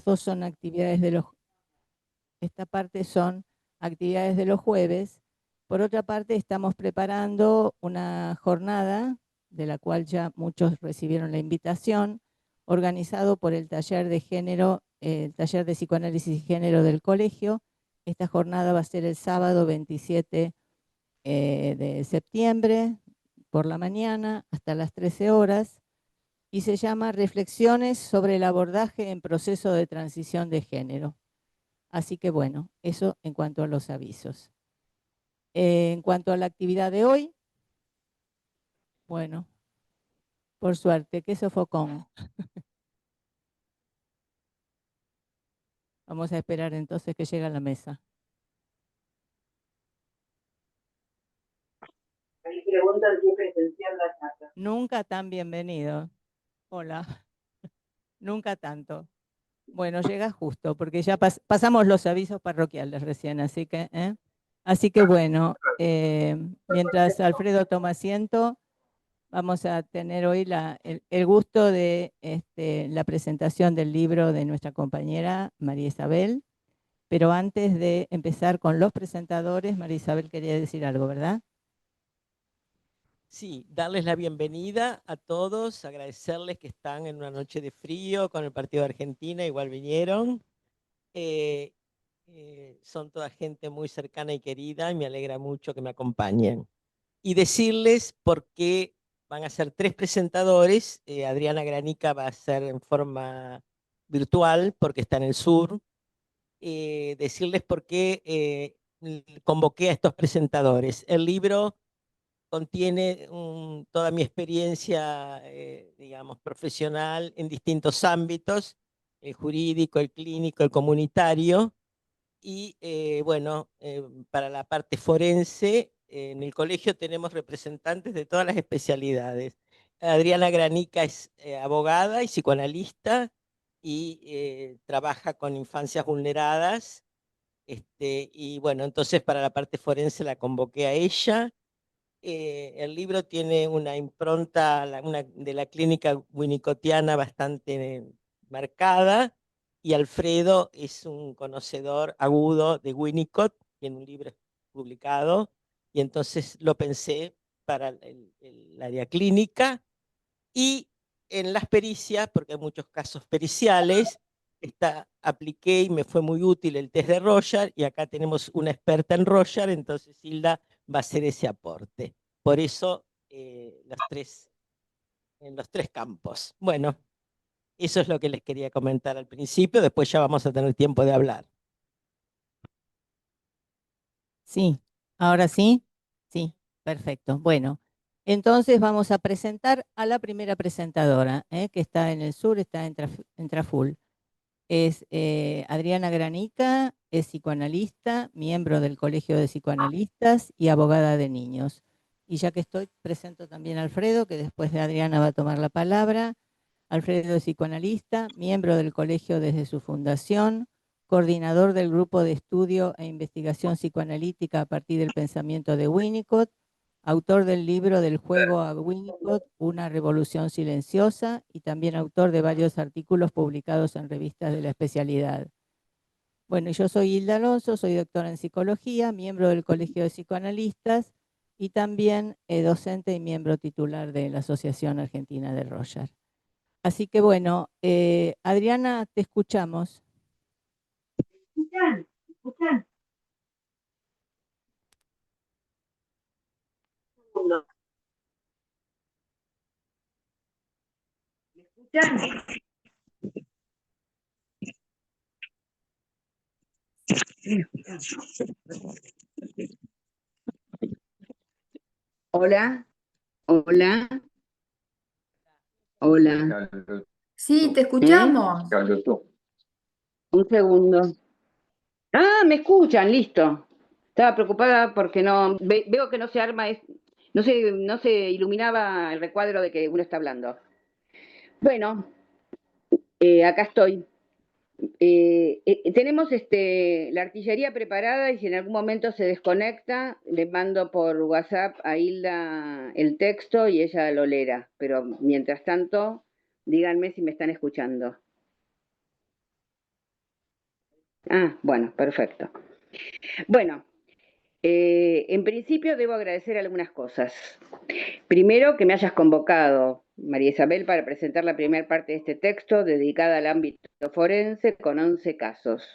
dos son actividades de los, esta parte son actividades de los jueves. Por otra parte, estamos preparando una jornada, de la cual ya muchos recibieron la invitación, organizado por el taller de género, el taller de psicoanálisis y género del colegio. Esta jornada va a ser el sábado 27 de septiembre, por la mañana, hasta las 13 horas, y se llama Reflexiones sobre el abordaje en proceso de transición de género. Así que bueno, eso en cuanto a los avisos. En cuanto a la actividad de hoy, bueno, por suerte, qué sofocón. Vamos a esperar entonces que llegue a la mesa. Ahí preguntan si es presencial la charla. Nunca tan bienvenido. Hola. Nunca tanto. Bueno, llega justo, porque ya pasamos los avisos parroquiales recién, así que bueno, mientras Alfredo toma asiento, vamos a tener hoy el gusto de la presentación del libro de nuestra compañera María Isabel. Pero antes de empezar con los presentadores, María Isabel quería decir algo, ¿verdad? Sí, darles la bienvenida a todos, agradecerles que están en una noche de frío con el partido de Argentina, igual vinieron. Son toda gente muy cercana y querida y me alegra mucho que me acompañen. Y decirles por qué van a ser 3 presentadores. Adriana Granica va a ser en forma virtual porque está en el sur. Decirles por qué convoqué a estos presentadores. El libro contiene toda mi experiencia, digamos, profesional en distintos ámbitos, el jurídico, el clínico, el comunitario, y bueno, para la parte forense, en el colegio tenemos representantes de todas las especialidades. Adriana Granica es abogada y psicoanalista y trabaja con infancias vulneradas. Y bueno, entonces para la parte forense la convoqué a ella. El libro tiene una impronta de la clínica winnicottiana bastante marcada, y Alfredo es un conocedor agudo de Winnicott, tiene un libro publicado, y entonces lo pensé para el área clínica. Y en las pericias, porque hay muchos casos periciales, apliqué y me fue muy útil el test de Rorschach, y acá tenemos una experta en Rorschach, entonces Hilda va a hacer ese aporte. Por eso en los tres campos. Bueno, eso es lo que les quería comentar al principio, después ya vamos a tener tiempo de hablar. Sí, ahora sí. Sí, perfecto. Bueno, entonces vamos a presentar a la primera presentadora, que está en el sur, está en Traful. Es Adriana Granica, es psicoanalista, miembro del Colegio de Psicoanalistas y abogada de niños. Y ya que estoy, presento también a Alfredo, que después de Adriana va a tomar la palabra. Alfredo es psicoanalista, miembro del colegio desde su fundación, coordinador del grupo de estudio e investigación psicoanalítica a partir del pensamiento de Winnicott, autor del libro Del juego a Winnicott, una revolución silenciosa, y también autor de varios artículos publicados en revistas de la especialidad. Bueno, yo soy Hilda Alonso, soy doctora en psicología, miembro del Colegio de Psicoanalistas y también docente y miembro titular de la Asociación Argentina de Rorschach. Así que bueno, Adriana, te escuchamos. ¿Me escuchan? Segundo. ¿Me escuchan? Hola, hola, hola. Sí, te escuchamos. Un segundo. Ah, me escuchan, listo. Estaba preocupada porque no veo que no se arma, no se iluminaba el recuadro de que uno está hablando. Bueno, acá estoy. Tenemos la artillería preparada, y si en algún momento se desconecta, le mando por WhatsApp a Hilda el texto y ella lo leerá. Pero mientras tanto, díganme si me están escuchando. Ah, bueno, perfecto. Bueno, en principio debo agradecer algunas cosas. Primero, que me hayas convocado, María Isabel, para presentar la primera parte de este texto dedicada al ámbito forense con 11 casos.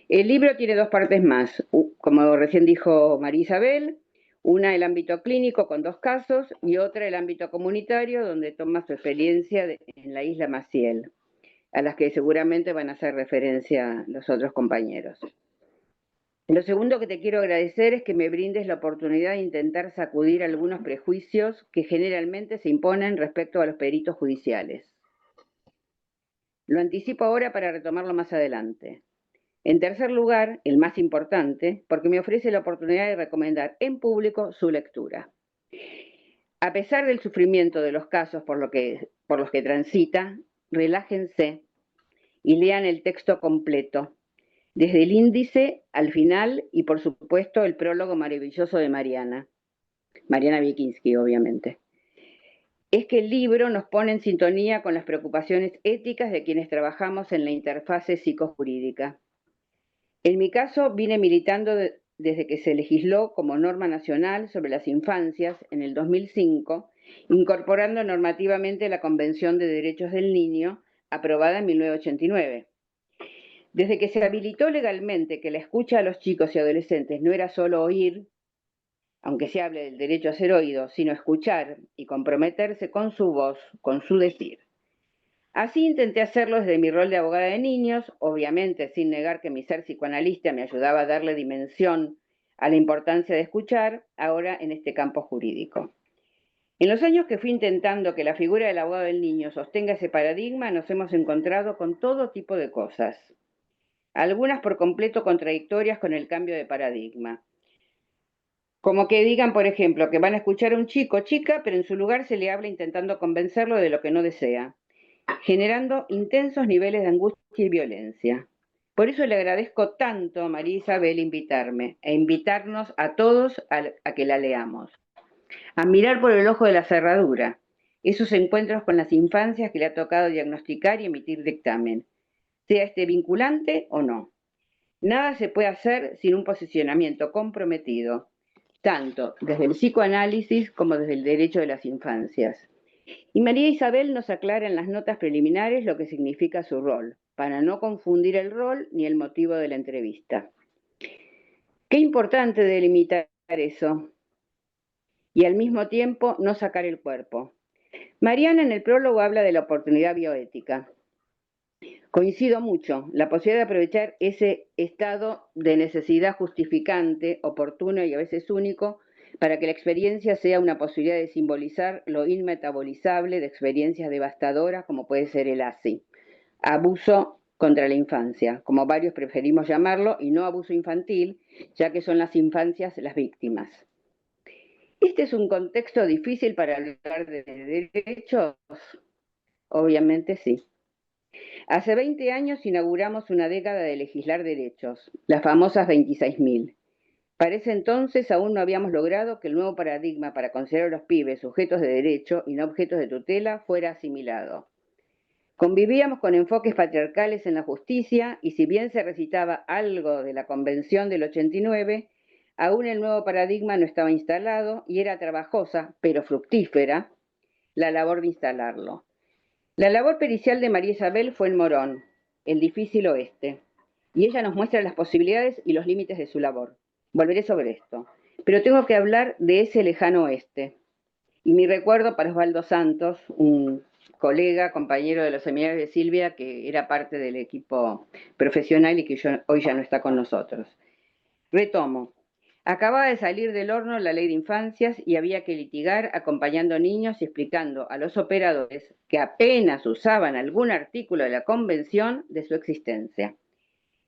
El libro tiene dos partes más, como recién dijo María Isabel, una el ámbito clínico con 2 casos y otra el ámbito comunitario donde toma su experiencia en la isla Maciel, a las que seguramente van a hacer referencia los otros compañeros. Lo segundo que te quiero agradecer es que me brindes la oportunidad de intentar sacudir algunos prejuicios que generalmente se imponen respecto a los peritos judiciales. Lo anticipo ahora para retomarlo más adelante. En tercer lugar, el más importante, porque me ofrece la oportunidad de recomendar en público su lectura. A pesar del sufrimiento de los casos por los que transita, relájense y lean el texto completo, desde el índice al final y por supuesto el prólogo maravilloso de Mariana Wiekinski, obviamente. Es que el libro nos pone en sintonía con las preocupaciones éticas de quienes trabajamos en la interfase psicojurídica. En mi caso, vine militando desde que se legisló como norma nacional sobre las infancias en el 2005, incorporando normativamente la Convención de Derechos del Niño, aprobada en 1989. Desde que se habilitó legalmente que la escucha a los chicos y adolescentes no era solo oír, aunque se hable del derecho a ser oído, sino escuchar y comprometerse con su voz, con su decir. Así intenté hacerlo desde mi rol de abogada de niños, obviamente sin negar que mi ser psicoanalista me ayudaba a darle dimensión a la importancia de escuchar, ahora en este campo jurídico. En los años que fui intentando que la figura del abogado del niño sostenga ese paradigma, nos hemos encontrado con todo tipo de cosas, algunas por completo contradictorias con el cambio de paradigma. Como que digan, por ejemplo, que van a escuchar a un chico o chica, pero en su lugar se le habla intentando convencerlo de lo que no desea, generando intensos niveles de angustia y violencia. Por eso le agradezco tanto a María Isabel invitarme, e invitarnos a todos a que la leamos, a mirar por el ojo de la cerradura, esos encuentros con las infancias que le ha tocado diagnosticar y emitir dictamen, sea este vinculante o no. Nada se puede hacer sin un posicionamiento comprometido, tanto desde el psicoanálisis como desde el derecho de las infancias. Y María Isabel nos aclara en las notas preliminares lo que significa su rol, para no confundir el rol ni el motivo de la entrevista. Qué importante delimitar eso y al mismo tiempo no sacar el cuerpo. Mariana en el prólogo habla de la oportunidad bioética. Coincido mucho, la posibilidad de aprovechar ese estado de necesidad justificante, oportuno y a veces único, para que la experiencia sea una posibilidad de simbolizar lo inmetabolizable de experiencias devastadoras como puede ser el ASI, abuso contra la infancia, como varios preferimos llamarlo, y no abuso infantil, ya que son las infancias las víctimas. ¿Este es un contexto difícil para hablar de derechos? Obviamente sí. Hace 20 años inauguramos una década de legislar derechos, las famosas 26.000. Para ese entonces aún no habíamos logrado que el nuevo paradigma para considerar a los pibes sujetos de derecho y no objetos de tutela fuera asimilado. Convivíamos con enfoques patriarcales en la justicia y si bien se recitaba algo de la Convención del 89, aún el nuevo paradigma no estaba instalado y era trabajosa, pero fructífera, la labor de instalarlo. La labor pericial de María Isabel fue en Morón, el difícil oeste, y ella nos muestra las posibilidades y los límites de su labor. Volveré sobre esto, pero tengo que hablar de ese lejano oeste. Y mi recuerdo para Osvaldo Santos, un colega, compañero de los seminarios de Silvia, que era parte del equipo profesional y que hoy ya no está con nosotros. Retomo. Acababa de salir del horno la ley de infancias y había que litigar acompañando niños y explicando a los operadores que apenas usaban algún artículo de la convención de su existencia.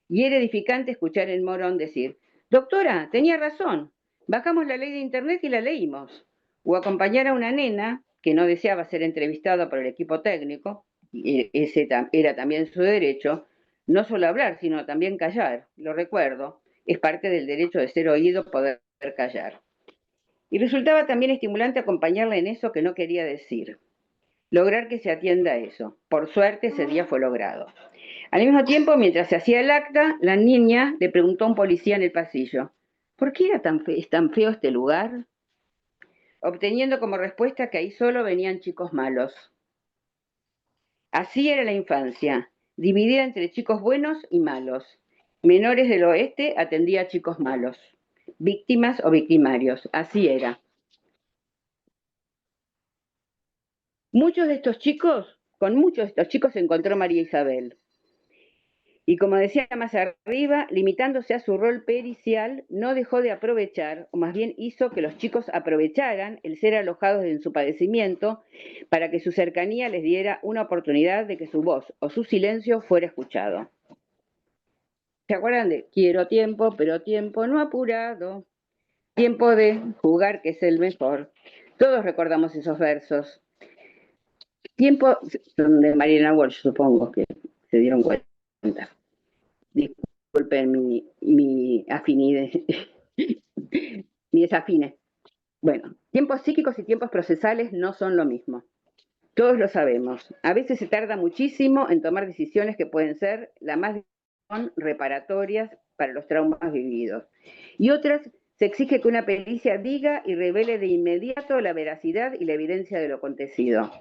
Y era edificante escuchar en Morón decir, doctora, tenía razón, bajamos la ley de internet y la leímos. O acompañar a una nena que no deseaba ser entrevistada por el equipo técnico, y ese era también su derecho, no solo hablar, sino también callar, lo recuerdo, es parte del derecho de ser oído poder callar. Y resultaba también estimulante acompañarla en eso que no quería decir, lograr que se atienda a eso. Por suerte ese día fue logrado. Al mismo tiempo, mientras se hacía el acta, la niña le preguntó a un policía en el pasillo, ¿por qué era es tan feo este lugar? Obteniendo como respuesta que ahí solo venían chicos malos. Así era la infancia, dividida entre chicos buenos y malos. Menores del Oeste atendía a chicos malos, víctimas o victimarios, así era. Con muchos de estos chicos se encontró María Isabel. Y como decía más arriba, limitándose a su rol pericial, no dejó de aprovechar, o más bien hizo que los chicos aprovecharan el ser alojados en su padecimiento para que su cercanía les diera una oportunidad de que su voz o su silencio fuera escuchado. ¿Se acuerdan de quiero tiempo, pero tiempo no apurado? Tiempo de jugar que es el mejor. Todos recordamos esos versos. Tiempo, son de Mariana Walsh, supongo que se dieron cuenta. Disculpen mi afinidad, mi desafine. Bueno, tiempos psíquicos y tiempos procesales no son lo mismo. Todos lo sabemos. A veces se tarda muchísimo en tomar decisiones que pueden ser las más reparatorias para los traumas vividos. Y otras se exige que una pericia diga y revele de inmediato la veracidad y la evidencia de lo acontecido.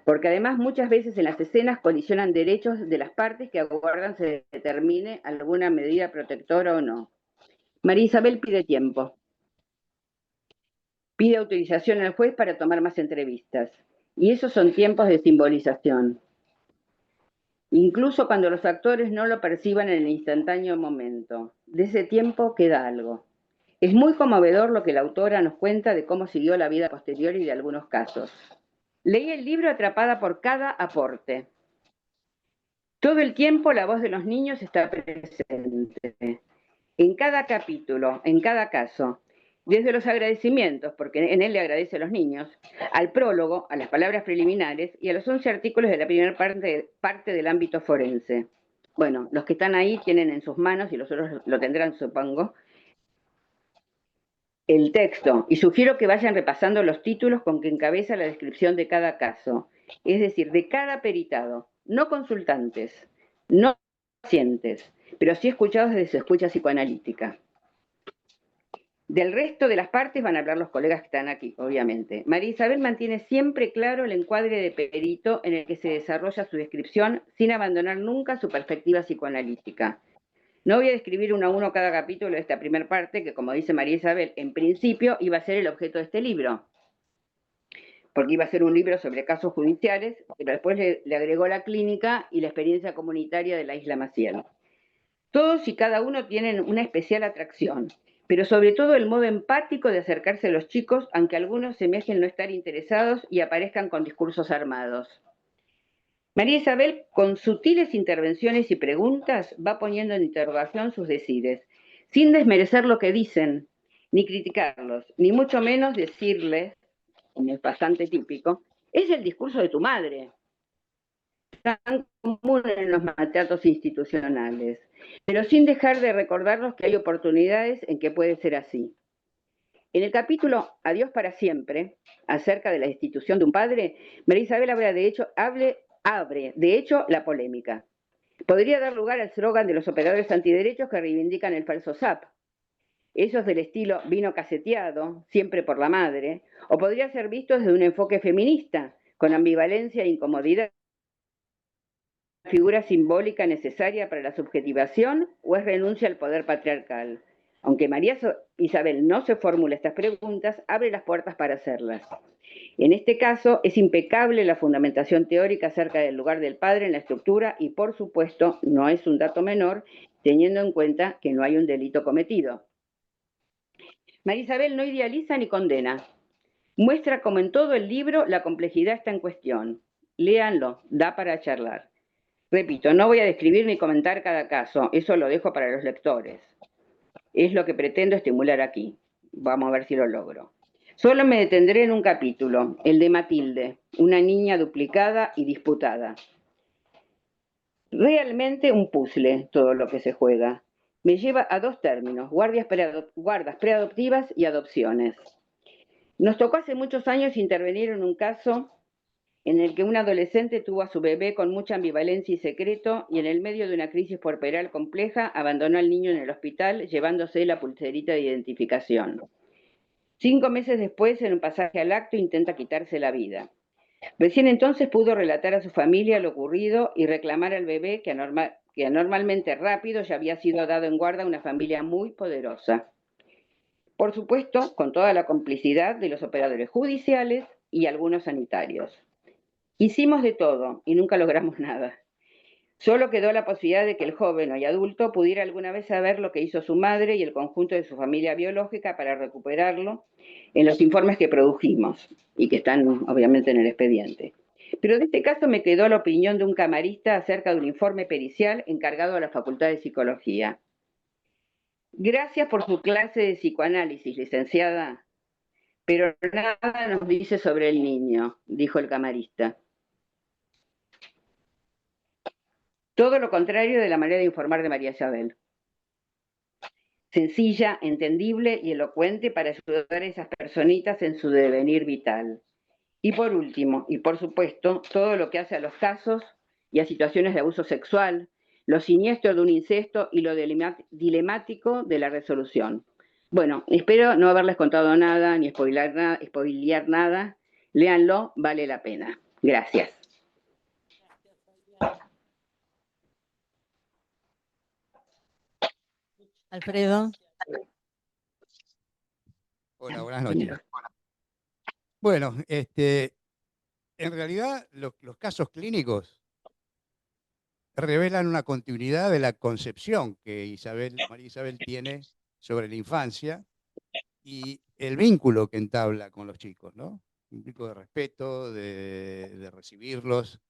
Porque además muchas veces en las escenas colisionan derechos de las partes que aguardan se determine alguna medida protectora o no. María Isabel pide tiempo. Pide autorización al juez para tomar más entrevistas. Y esos son tiempos de simbolización. Incluso cuando los actores no lo perciban en el instantáneo momento. De ese tiempo queda algo. Es muy conmovedor lo que la autora nos cuenta de cómo siguió la vida posterior y de algunos casos. Leí el libro atrapada por cada aporte. Todo el tiempo la voz de los niños está presente. En cada capítulo, en cada caso. Desde los agradecimientos, porque en él le agradece a los niños, al prólogo, a las palabras preliminares y a los 11 artículos de la primera parte del ámbito forense. Bueno, los que están ahí tienen en sus manos, y los otros lo tendrán, supongo, el texto, y sugiero que vayan repasando los títulos con que encabeza la descripción de cada caso, es decir, de cada peritado, no consultantes, no pacientes, pero sí escuchados desde su escucha psicoanalítica. Del resto de las partes van a hablar los colegas que están aquí, obviamente. María Isabel mantiene siempre claro el encuadre de perito en el que se desarrolla su descripción sin abandonar nunca su perspectiva psicoanalítica. No voy a describir uno a uno cada capítulo de esta primera parte, que como dice María Isabel, en principio iba a ser el objeto de este libro, porque iba a ser un libro sobre casos judiciales, pero después le agregó la clínica y la experiencia comunitaria de la Isla Maciel. Todos y cada uno tienen una especial atracción, pero sobre todo el modo empático de acercarse a los chicos, aunque algunos semejen no estar interesados y aparezcan con discursos armados. María Isabel, con sutiles intervenciones y preguntas, va poniendo en interrogación sus decides, sin desmerecer lo que dicen, ni criticarlos, ni mucho menos decirles, como es bastante típico, es el discurso de tu madre, tan común en los maltratos institucionales, pero sin dejar de recordarnos que hay oportunidades en que puede ser así. En el capítulo Adiós para siempre, acerca de la institución de un padre, María Isabel abre de hecho la polémica. Podría dar lugar al slogan de los operadores antiderechos que reivindican el falso SAP. Esos del estilo vino caseteado, siempre por la madre, o podría ser visto desde un enfoque feminista, con ambivalencia e incomodidad. ¿Figura simbólica necesaria para la subjetivación o es renuncia al poder patriarcal? Aunque María Isabel no se formula estas preguntas, abre las puertas para hacerlas. En este caso, es impecable la fundamentación teórica acerca del lugar del padre en la estructura y, por supuesto, no es un dato menor, teniendo en cuenta que no hay un delito cometido. María Isabel no idealiza ni condena. Muestra como en todo el libro la complejidad está en cuestión. Léanlo, da para charlar. Repito, no voy a describir ni comentar cada caso, eso lo dejo para los lectores. Es lo que pretendo estimular aquí. Vamos a ver si lo logro. Solo me detendré en un capítulo, el de Matilde, una niña duplicada y disputada. Realmente un puzzle todo lo que se juega. Me lleva a dos términos, guardas preadoptivas y adopciones. Nos tocó hace muchos años intervenir en un caso en el que un adolescente tuvo a su bebé con mucha ambivalencia y secreto, y en el medio de una crisis puerperal compleja, abandonó al niño en el hospital, llevándose la pulserita de identificación. 5 meses después, en un pasaje al acto, intenta quitarse la vida. Recién entonces pudo relatar a su familia lo ocurrido y reclamar al bebé que anormalmente rápido ya había sido dado en guarda a una familia muy poderosa. Por supuesto, con toda la complicidad de los operadores judiciales y algunos sanitarios. Hicimos de todo y nunca logramos nada. Solo quedó la posibilidad de que el joven hoy adulto pudiera alguna vez saber lo que hizo su madre y el conjunto de su familia biológica para recuperarlo en los informes que produjimos y que están obviamente en el expediente. Pero de este caso me quedó la opinión de un camarista acerca de un informe pericial encargado a la Facultad de Psicología. Gracias por su clase de psicoanálisis, licenciada, pero nada nos dice sobre el niño, dijo el camarista. Todo lo contrario de la manera de informar de María Isabel. Sencilla, entendible y elocuente para ayudar a esas personitas en su devenir vital. Y por último, y por supuesto, todo lo que hace a los casos y a situaciones de abuso sexual, lo siniestro de un incesto y lo dilemático de la resolución. Bueno, espero no haberles contado nada ni spoilear nada. Léanlo, vale la pena. Gracias. Alfredo. Hola, buenas noches. Bueno, en realidad los casos clínicos revelan una continuidad de la concepción que María Isabel tiene sobre la infancia y el vínculo que entabla con los chicos, ¿no? Un vínculo de respeto, de recibirlos,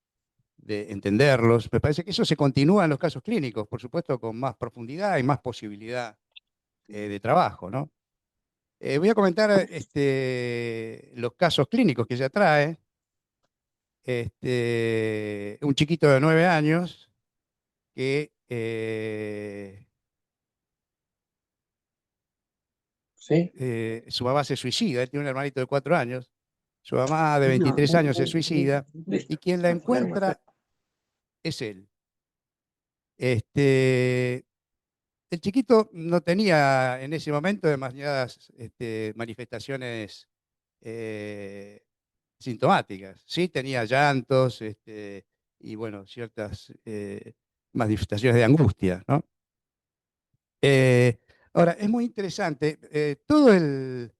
de entenderlos. Me parece que eso se continúa en los casos clínicos, por supuesto, con más profundidad y más posibilidad de trabajo, ¿no? Voy a comentar los casos clínicos que ella trae. Un chiquito de 9 años que ¿Sí? Su mamá se suicida, él tiene un hermanito de 4 años, su mamá de 23 años se suicida Listo. y quien la encuentra es él. El chiquito no tenía en ese momento demasiadas manifestaciones sintomáticas. Sí tenía llantos y, bueno, ciertas manifestaciones de angustia, ¿no? Ahora, es muy interesante, todo el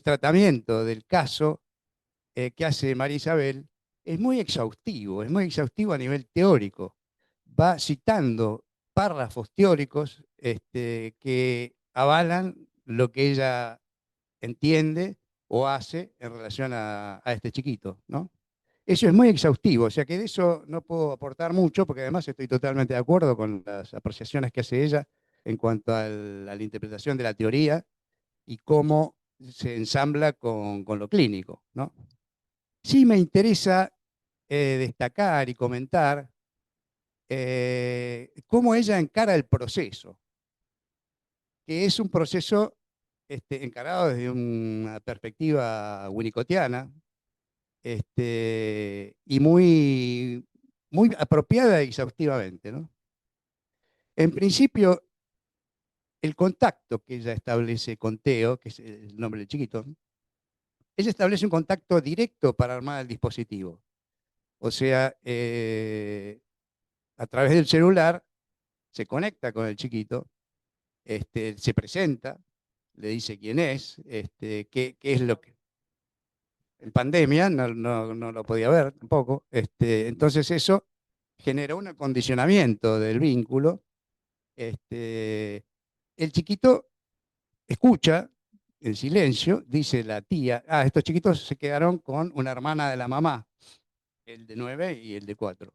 tratamiento del caso que hace María Isabel es muy exhaustivo a nivel teórico. Va citando párrafos teóricos que avalan lo que ella entiende o hace en relación a este chiquito, ¿no? Eso es muy exhaustivo, o sea que de eso no puedo aportar mucho, porque además estoy totalmente de acuerdo con las apreciaciones que hace ella en cuanto a la interpretación de la teoría y cómo se ensambla con lo clínico, ¿no? Sí me interesa destacar y comentar cómo ella encara el proceso, que es un proceso encarado desde una perspectiva winnicottiana, y muy apropiada e exhaustivamente, ¿no? En principio, el contacto que ella establece con Teo, que es el nombre del chiquito, ella establece un contacto directo para armar el dispositivo. O sea, a través del celular se conecta con el chiquito, se presenta, le dice quién es, qué es lo que... En pandemia no lo podía ver tampoco. Entonces eso generó un acondicionamiento del vínculo. El chiquito escucha en silencio, dice la tía, estos chiquitos se quedaron con una hermana de la mamá, el de 9 y el de 4.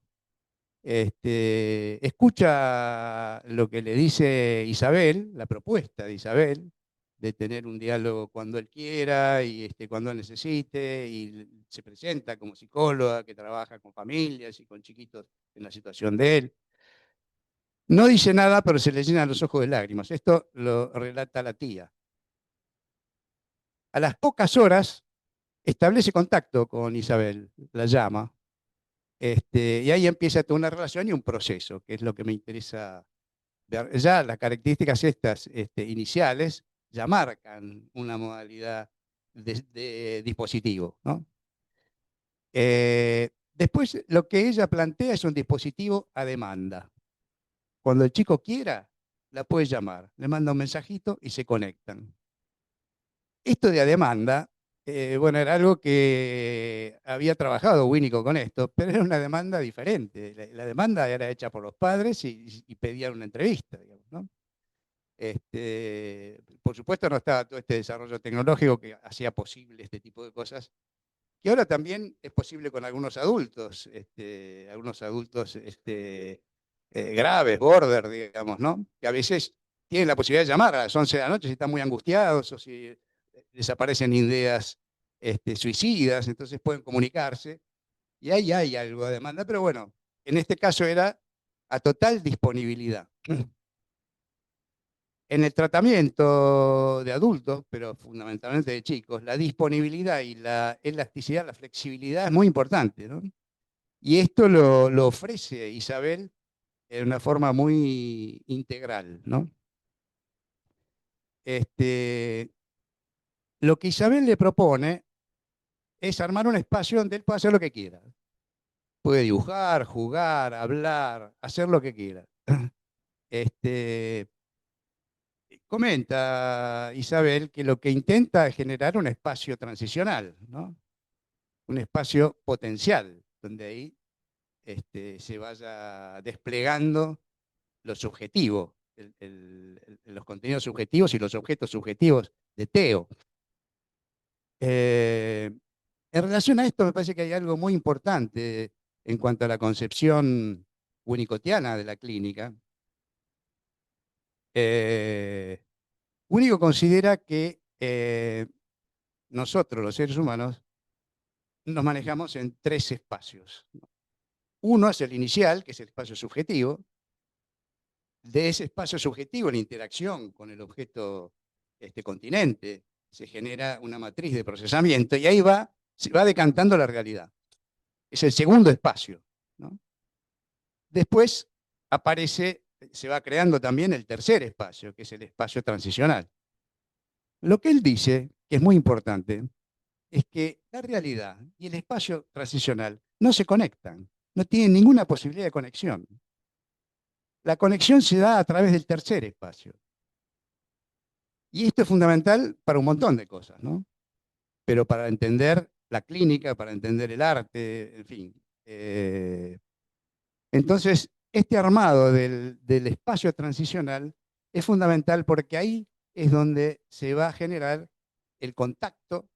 Escucha lo que le dice Isabel, la propuesta de Isabel, de tener un diálogo cuando él quiera y cuando él necesite, y se presenta como psicóloga que trabaja con familias y con chiquitos en la situación de él. No dice nada, pero se le llenan los ojos de lágrimas. Esto lo relata la tía. A las pocas horas, establece contacto con Isabel, la llama, y ahí empieza toda una relación y un proceso, que es lo que me interesa ver. Ya las características estas iniciales ya marcan una modalidad de dispositivo, ¿no? Después, lo que ella plantea es un dispositivo a demanda. Cuando el chico quiera, la puede llamar, le manda un mensajito y se conectan. Esto de a demanda, bueno, era algo que había trabajado Winnicott con esto, pero era una demanda diferente. La demanda era hecha por los padres y pedían una entrevista, digamos, ¿no? Por supuesto no estaba todo este desarrollo tecnológico que hacía posible este tipo de cosas, que ahora también es posible con algunos adultos graves, border, digamos, ¿no? Que a veces tienen la posibilidad de llamar a las 11 de la noche si están muy angustiados o si les aparecen ideas suicidas, entonces pueden comunicarse y ahí hay algo de demanda, pero bueno, en este caso era a total disponibilidad. En el tratamiento de adultos, pero fundamentalmente de chicos, la disponibilidad y la elasticidad, la flexibilidad es muy importante, ¿no? Y esto lo ofrece Isabel en una forma muy integral, ¿no? Lo que Isabel le propone es armar un espacio donde él pueda hacer lo que quiera. Puede dibujar, jugar, hablar, hacer lo que quiera. Comenta Isabel que lo que intenta es generar un espacio transicional, ¿no? Un espacio potencial, donde ahí se vaya desplegando lo subjetivo, los contenidos subjetivos y los objetos subjetivos de Teo. En relación a esto, me parece que hay algo muy importante en cuanto a la concepción winnicottiana de la clínica. Winnicott considera que nosotros, los seres humanos, nos manejamos en tres espacios. Uno es el inicial, que es el espacio subjetivo. De ese espacio subjetivo, la interacción con el objeto continente, se genera una matriz de procesamiento y ahí se va decantando la realidad. Es el segundo espacio, ¿no? Después se va creando también el tercer espacio, que es el espacio transicional. Lo que él dice, que es muy importante, es que la realidad y el espacio transicional no se conectan, no tienen ninguna posibilidad de conexión. La conexión se da a través del tercer espacio. Y esto es fundamental para un montón de cosas, ¿no? Pero para entender la clínica, para entender el arte, en fin. Entonces, este armado del espacio transicional es fundamental porque ahí es donde se va a generar el contacto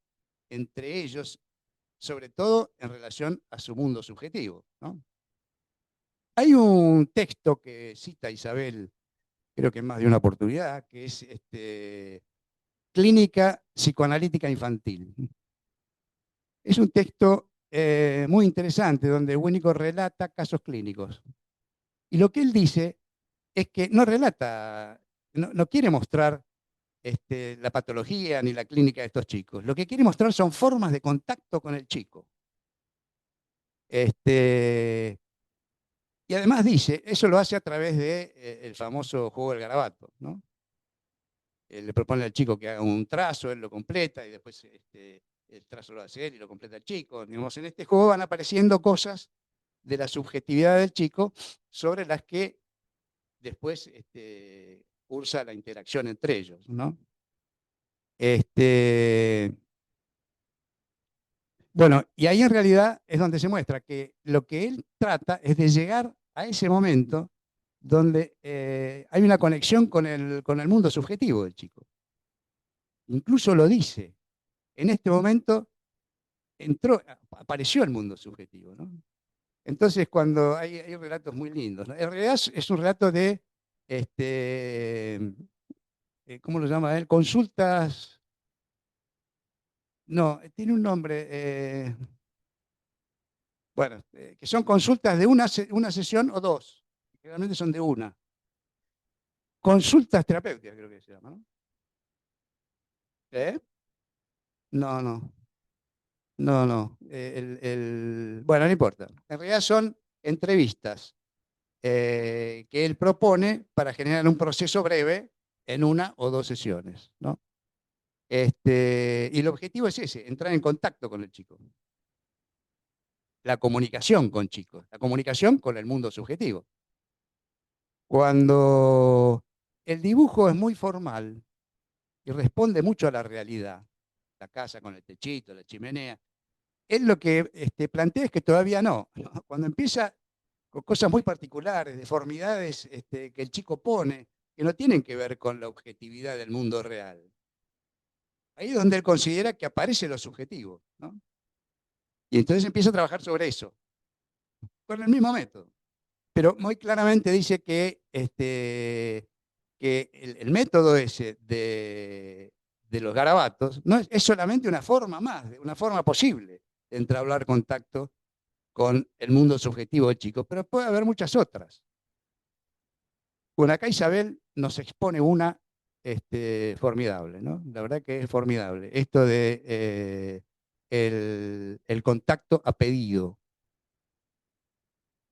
entre ellos, sobre todo en relación a su mundo subjetivo, ¿no? Hay un texto que cita Isabel, creo que en más de una oportunidad, que es Clínica Psicoanalítica Infantil. Es un texto muy interesante donde Winnicott relata casos clínicos. Y lo que él dice es que no relata, no quiere mostrar la patología ni la clínica de estos chicos. Lo que quiere mostrar son formas de contacto con el chico. Y además dice, eso lo hace a través del famoso juego del garabato, ¿no? Le propone al chico que haga un trazo, él lo completa y después el trazo lo hace él y lo completa el chico. Digamos, en este juego van apareciendo cosas de la subjetividad del chico sobre las que después cursa la interacción entre ellos, ¿no? Bueno, y ahí en realidad es donde se muestra que lo que él trata es de llegar a ese momento donde hay una conexión con el mundo subjetivo del chico. Incluso lo dice. En este momento apareció el mundo subjetivo, ¿no? Entonces, cuando hay relatos muy lindos, ¿no? En realidad es un relato de, ¿cómo lo llama él? Consultas, no, tiene un nombre, bueno, que son consultas de una sesión o dos, generalmente son de una. Consultas terapéuticas, creo que se llama, ¿no? ¿Eh? No, no. No, no. Bueno, no importa. En realidad son entrevistas que él propone para generar un proceso breve en una o dos sesiones, ¿no? Y el objetivo es ese, entrar en contacto con el chico. La comunicación con chicos, la comunicación con el mundo subjetivo. Cuando el dibujo es muy formal y responde mucho a la realidad, la casa con el techito, la chimenea, él lo que plantea es que todavía no. Cuando empieza con cosas muy particulares, deformidades que el chico pone, que no tienen que ver con la objetividad del mundo real. Ahí es donde él considera que aparece lo subjetivo, ¿no? Y entonces empieza a trabajar sobre eso, con el mismo método. Pero muy claramente dice que el método ese de los garabatos no es solamente una forma más, una forma posible de entablar contacto con el mundo subjetivo del chico, pero puede haber muchas otras. Bueno, acá Isabel nos expone una formidable, ¿no? La verdad que es formidable. Esto de el contacto a pedido.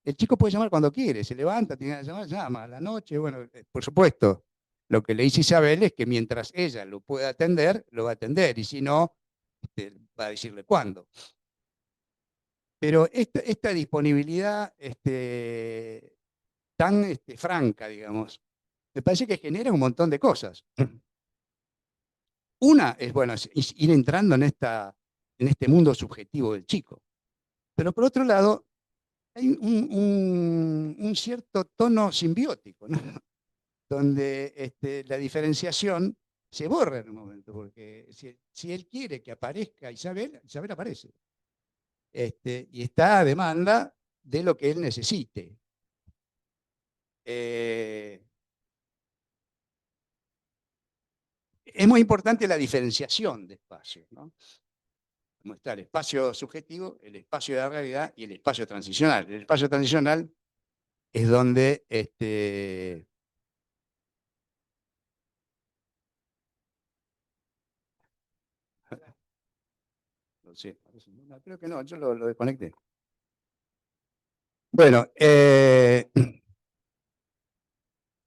El chico puede llamar cuando quiere, se levanta, tiene que llamar, llama a la noche. Bueno, por supuesto, lo que le dice Isabel es que mientras ella lo pueda atender, lo va a atender, y si no, va a decirle cuándo. Pero esta disponibilidad tan franca, digamos, me parece que genera un montón de cosas. Una es, bueno, es ir entrando en este mundo subjetivo del chico. Pero por otro lado, hay un cierto tono simbiótico, ¿no? Donde la diferenciación se borra en un momento, porque si él quiere que aparezca Isabel, Isabel aparece. Y está a demanda de lo que él necesite. Es muy importante la diferenciación de espacios, ¿no? Como está el espacio subjetivo, el espacio de la realidad y el espacio transicional. El espacio transicional es donde no sé, no, creo que no, yo lo desconecté. Bueno,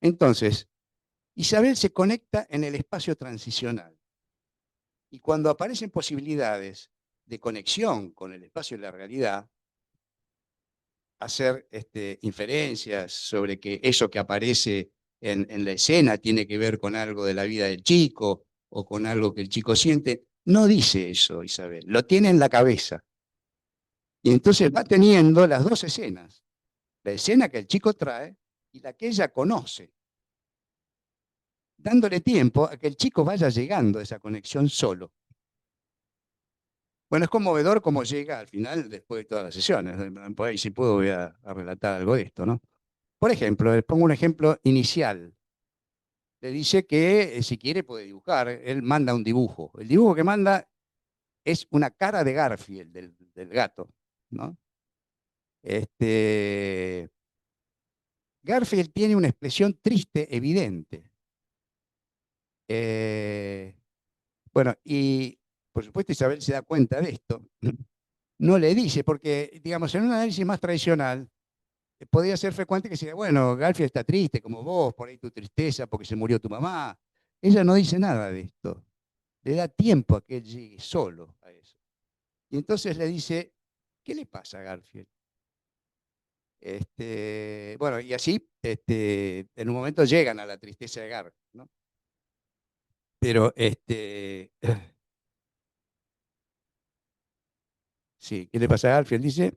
entonces, Isabel se conecta en el espacio transicional. Y cuando aparecen posibilidades de conexión con el espacio de la realidad, hacer inferencias sobre que eso que aparece en la escena tiene que ver con algo de la vida del chico o con algo que el chico siente, no dice eso Isabel, lo tiene en la cabeza. Y entonces va teniendo las dos escenas, la escena que el chico trae y la que ella conoce, dándole tiempo a que el chico vaya llegando a esa conexión solo. Bueno, es conmovedor cómo llega al final, después de todas las sesiones. Por ahí, si puedo, voy a relatar algo de esto, ¿no? Por ejemplo, les pongo un ejemplo inicial. Le dice que si quiere puede dibujar. Él manda un dibujo. El dibujo que manda es una cara de Garfield, del gato, ¿no? Garfield tiene una expresión triste, evidente. Bueno, y por supuesto Isabel se da cuenta de esto. No le dice, porque, digamos, en un análisis más tradicional, podría ser frecuente que se diga, bueno, Garfield está triste, como vos, por ahí tu tristeza porque se murió tu mamá. Ella no dice nada de esto. Le da tiempo a que él llegue solo a eso. Y entonces le dice, ¿qué le pasa a Garfield? Bueno, y así en un momento llegan a la tristeza de Garfield, ¿no? Pero, sí, ¿qué le pasa a Garfield? Dice,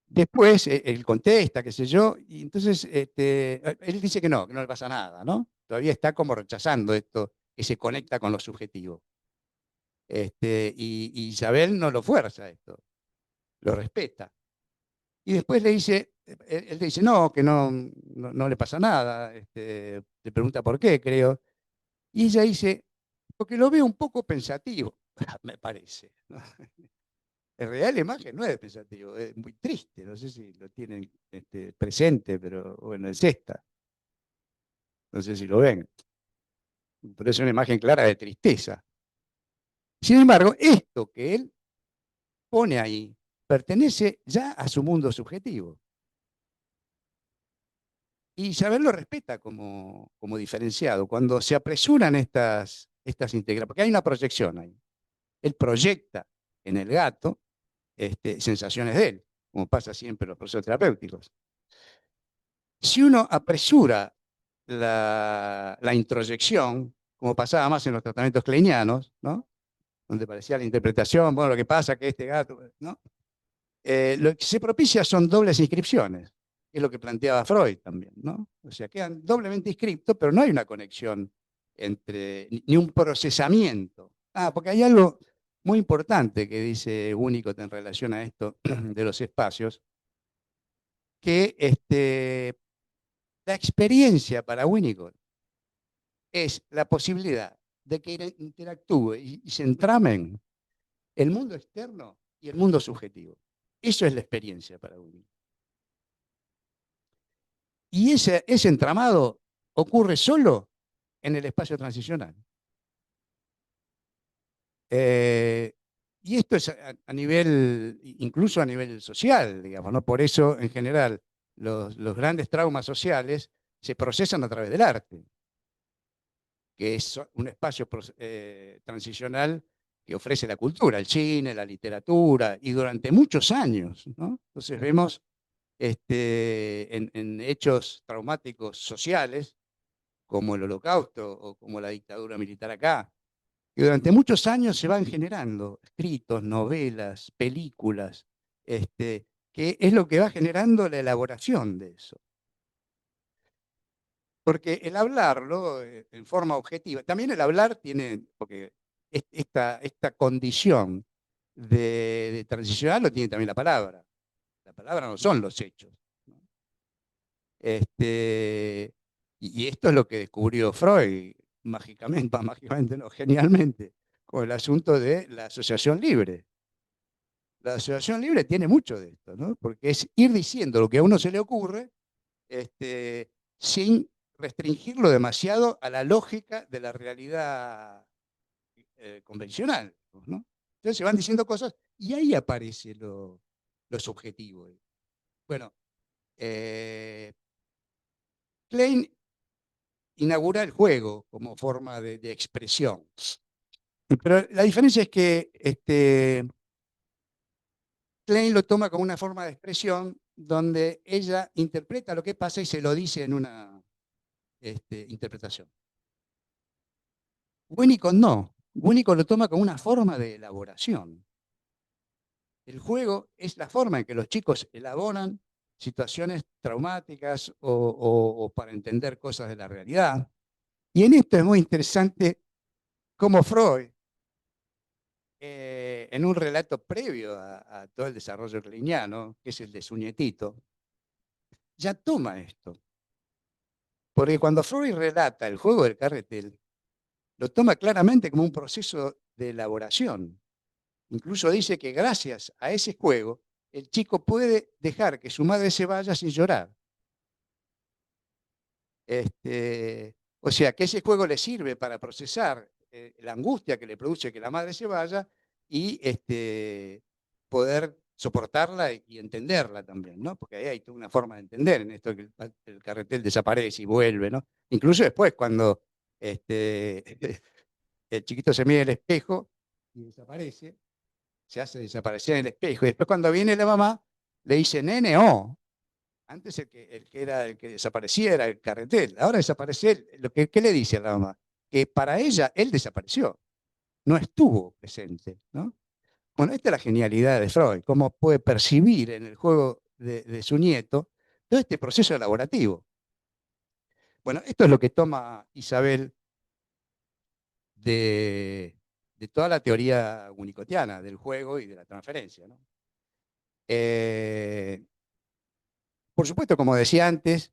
después él contesta, qué sé yo, y entonces él dice que no le pasa nada, ¿no? Todavía está como rechazando esto, que se conecta con lo subjetivo. Y Isabel no lo fuerza esto, lo respeta. Y después le dice, él le dice, no, que no le pasa nada, le pregunta por qué, creo. Y ella dice, porque lo veo un poco pensativo, me parece, ¿no? En realidad la imagen no es pensativo, es muy triste, no sé si lo tienen presente, pero bueno, es esta. No sé si lo ven. Pero es una imagen clara de tristeza. Sin embargo, esto que él pone ahí pertenece ya a su mundo subjetivo. Y Isabel lo respeta como diferenciado. Cuando se apresuran estas integraciones, porque hay una proyección ahí. Él proyecta en el gato sensaciones de él, como pasa siempre en los procesos terapéuticos. Si uno apresura la introyección, como pasaba más en los tratamientos kleinianos, ¿no? Donde parecía la interpretación, bueno, lo que pasa es que este gato, ¿no? Lo que se propicia son dobles inscripciones, que es lo que planteaba Freud también, ¿no? O sea, quedan doblemente inscriptos, pero no hay una conexión ni un procesamiento. Porque hay algo muy importante que dice Winnicott en relación a esto de los espacios, que la experiencia para Winnicott es la posibilidad de que interactúe y se entramen el mundo externo y el mundo subjetivo. Eso es la experiencia para Winnicott. Y ese entramado ocurre solo en el espacio transicional. Y esto es a nivel, incluso a nivel social, digamos, ¿no? Por eso, en general, los grandes traumas sociales se procesan a través del arte, que es un espacio transicional que ofrece la cultura, el cine, la literatura, y durante muchos años, ¿no? Entonces vemos en hechos traumáticos sociales, como el Holocausto o como la dictadura militar acá, que durante muchos años se van generando escritos, novelas, películas, que es lo que va generando la elaboración de eso. Porque el hablarlo en forma objetiva, también el hablar tiene, porque esta condición de transicional lo tiene también la palabra. La palabra no son los hechos, ¿no? Y esto es lo que descubrió Freud mágicamente, mágicamente no, genialmente, con el asunto de la asociación libre. La asociación libre tiene mucho de esto, ¿no? Porque es ir diciendo lo que a uno se le ocurre sin restringirlo demasiado a la lógica de la realidad convencional, ¿no? Entonces se van diciendo cosas y ahí aparece lo subjetivo. Bueno, Klein inaugura el juego como forma de expresión. Pero la diferencia es que Klein lo toma como una forma de expresión donde ella interpreta lo que pasa y se lo dice en una interpretación. Winnicott no. Winnicott lo toma como una forma de elaboración. El juego es la forma en que los chicos elaboran situaciones traumáticas o para entender cosas de la realidad. Y en esto es muy interesante cómo Freud, en un relato previo a todo el desarrollo kleiniano, que es el de su nietito, ya toma esto. Porque cuando Freud relata el juego del carretel, lo toma claramente como un proceso de elaboración. Incluso dice que gracias a ese juego, el chico puede dejar que su madre se vaya sin llorar. O sea, que ese juego le sirve para procesar la angustia que le produce que la madre se vaya y poder soportarla y entenderla también, ¿no? Porque ahí hay toda una forma de entender en esto que el carretel desaparece y vuelve, ¿no? Incluso después cuando el chiquito se mira en el espejo y desaparece, se hace desaparecer en el espejo. Y después cuando viene la mamá, le dice, nene, oh. Antes el que desaparecía era el carretel. Ahora desaparece él. ¿Qué le dice a la mamá? Que para ella él desapareció. No estuvo presente, ¿no? Bueno, esta es la genialidad de Freud. Cómo puede percibir en el juego de su nieto todo este proceso elaborativo. Bueno, esto es lo que toma Isabel de toda la teoría winnicottiana del juego y de la transferencia, ¿no? Por supuesto, como decía antes,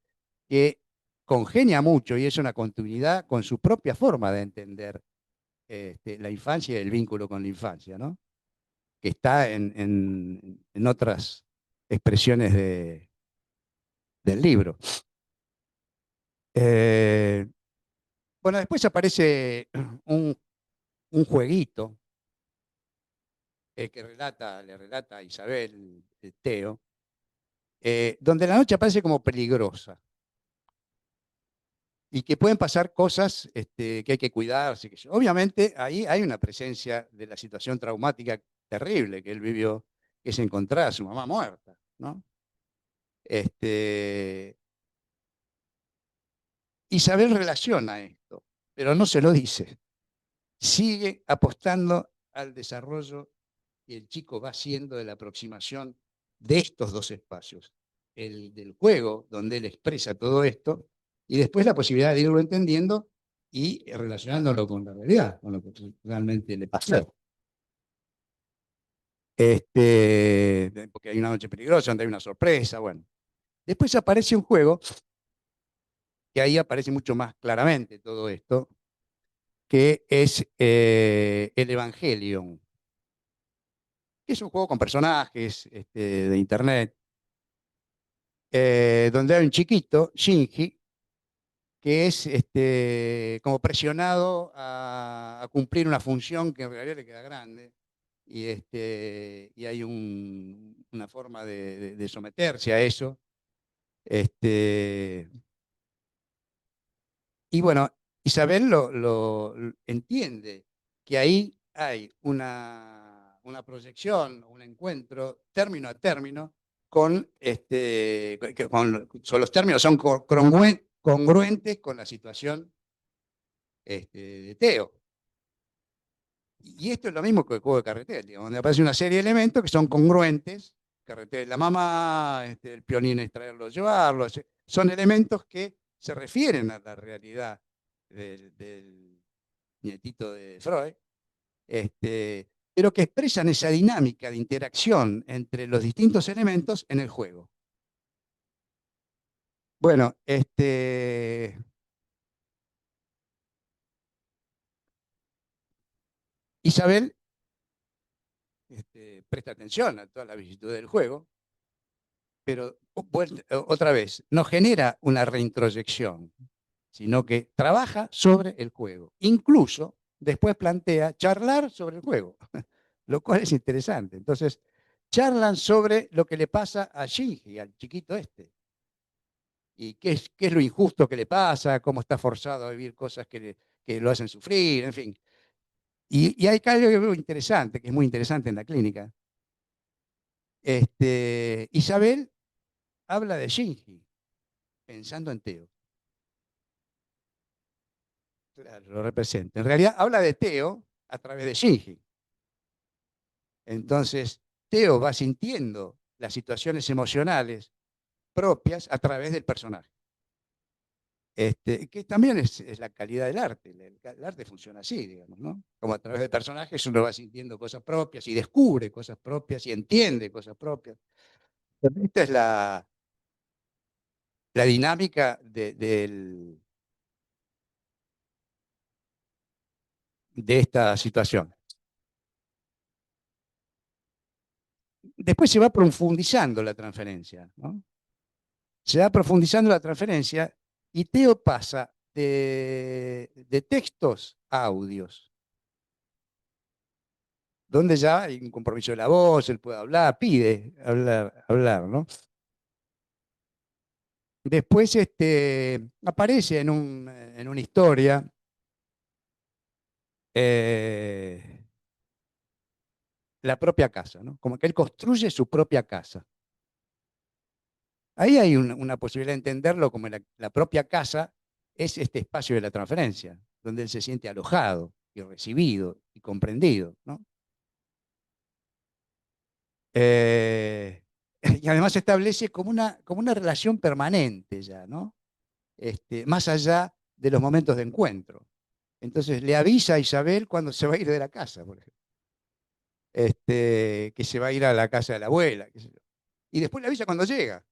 que congenia mucho y es una continuidad con su propia forma de entender la infancia y el vínculo con la infancia, ¿no? Que está en otras expresiones del libro. Bueno, después aparece un jueguito que le relata a Isabel Teo, donde la noche aparece como peligrosa y que pueden pasar cosas que hay que cuidarse. Obviamente ahí hay una presencia de la situación traumática terrible que él vivió, que es encontrar a su mamá muerta, ¿no? Isabel relaciona esto, pero no se lo dice. Sigue apostando al desarrollo que el chico va haciendo de la aproximación de estos dos espacios. El del juego, donde él expresa todo esto, y después la posibilidad de irlo entendiendo y relacionándolo con la realidad, con lo que realmente le pasó. Porque hay una noche peligrosa, donde hay una sorpresa, bueno. Después aparece un juego, que ahí aparece mucho más claramente todo esto, que es el Evangelion, que es un juego con personajes de internet, donde hay un chiquito, Shinji, que es como presionado a cumplir una función que en realidad le queda grande, y hay una forma de someterse a eso. Y bueno, Isabel lo entiende, que ahí hay una proyección, un encuentro término a término con, los términos son congruentes con la situación de Teo. Y esto es lo mismo que el juego de carretel, digamos, donde aparece una serie de elementos que son congruentes. Carretel, la mamá, el pionín es traerlo, llevarlo. Son elementos que se refieren a la realidad del nietito de Freud, pero que expresan esa dinámica de interacción entre los distintos elementos en el juego. Bueno, Isabel presta atención a toda la vicisitud del juego, pero otra vez, no genera una reintroyección, sino que trabaja sobre el juego. Incluso después plantea charlar sobre el juego, lo cual es interesante. Entonces, charlan sobre lo que le pasa a Shinji, al chiquito y qué es lo injusto que le pasa, cómo está forzado a vivir cosas que lo hacen sufrir, en fin. Y hay algo que veo interesante, que es muy interesante en la clínica. Isabel habla de Shinji, pensando en Teo. Claro, lo representa. En realidad habla de Teo a través de Shinji. Entonces, Teo va sintiendo las situaciones emocionales propias a través del personaje. Que también es la calidad del arte. El arte funciona así, digamos, ¿no? Como a través de personajes uno va sintiendo cosas propias y descubre cosas propias y entiende cosas propias. Esta es la dinámica de esta situación. Después se va profundizando la transferencia, ¿no? Se va profundizando la transferencia y Teo pasa de textos a audios, donde ya hay un compromiso de la voz, él puede hablar, pide hablar, ¿no? Después aparece en una historia la propia casa, ¿no? Como que él construye su propia casa. Ahí hay una posibilidad de entenderlo como la propia casa es este espacio de la transferencia, donde él se siente alojado y recibido y comprendido, ¿no? Y además se establece como una relación permanente ya, ¿no? Más allá de los momentos de encuentro. Entonces le avisa a Isabel cuando se va a ir de la casa, por ejemplo. Que se va a ir a la casa de la abuela, qué sé yo. Y después le avisa cuando llega.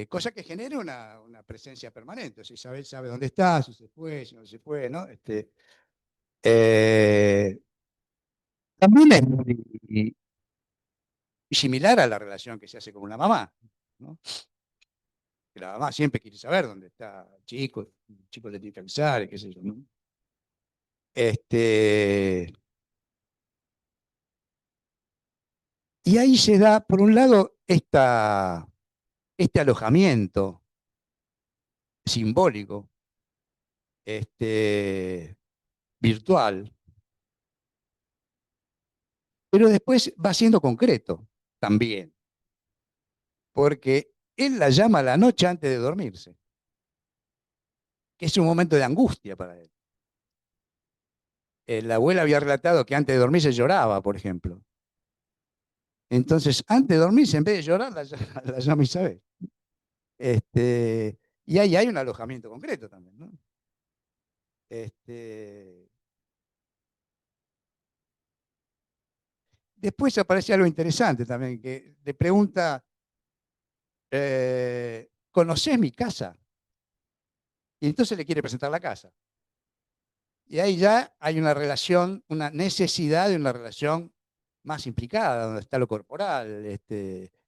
Cosa que genera una presencia permanente. O sea, Isabel sabe dónde está, si se fue, si no se fue, ¿no? Eh, También es muy similar a la relación que se hace con una mamá, ¿no? Que la mamá siempre quiere saber dónde está el chico le tiene que avisar, qué sé yo, ¿no? Y ahí se da, por un lado, este alojamiento simbólico, virtual, pero después va siendo concreto también, porque él la llama la noche antes de dormirse, que es un momento de angustia para él. La abuela había relatado que antes de dormirse lloraba, por ejemplo. Entonces, antes de dormirse, en vez de llorar, la llama Isabel. Y ahí hay un alojamiento concreto también, ¿no? Después aparece algo interesante también, que le pregunta, ¿conocés mi casa? Y entonces le quiere presentar la casa. Y ahí ya hay una relación, una necesidad de una relación más implicada, donde está lo corporal,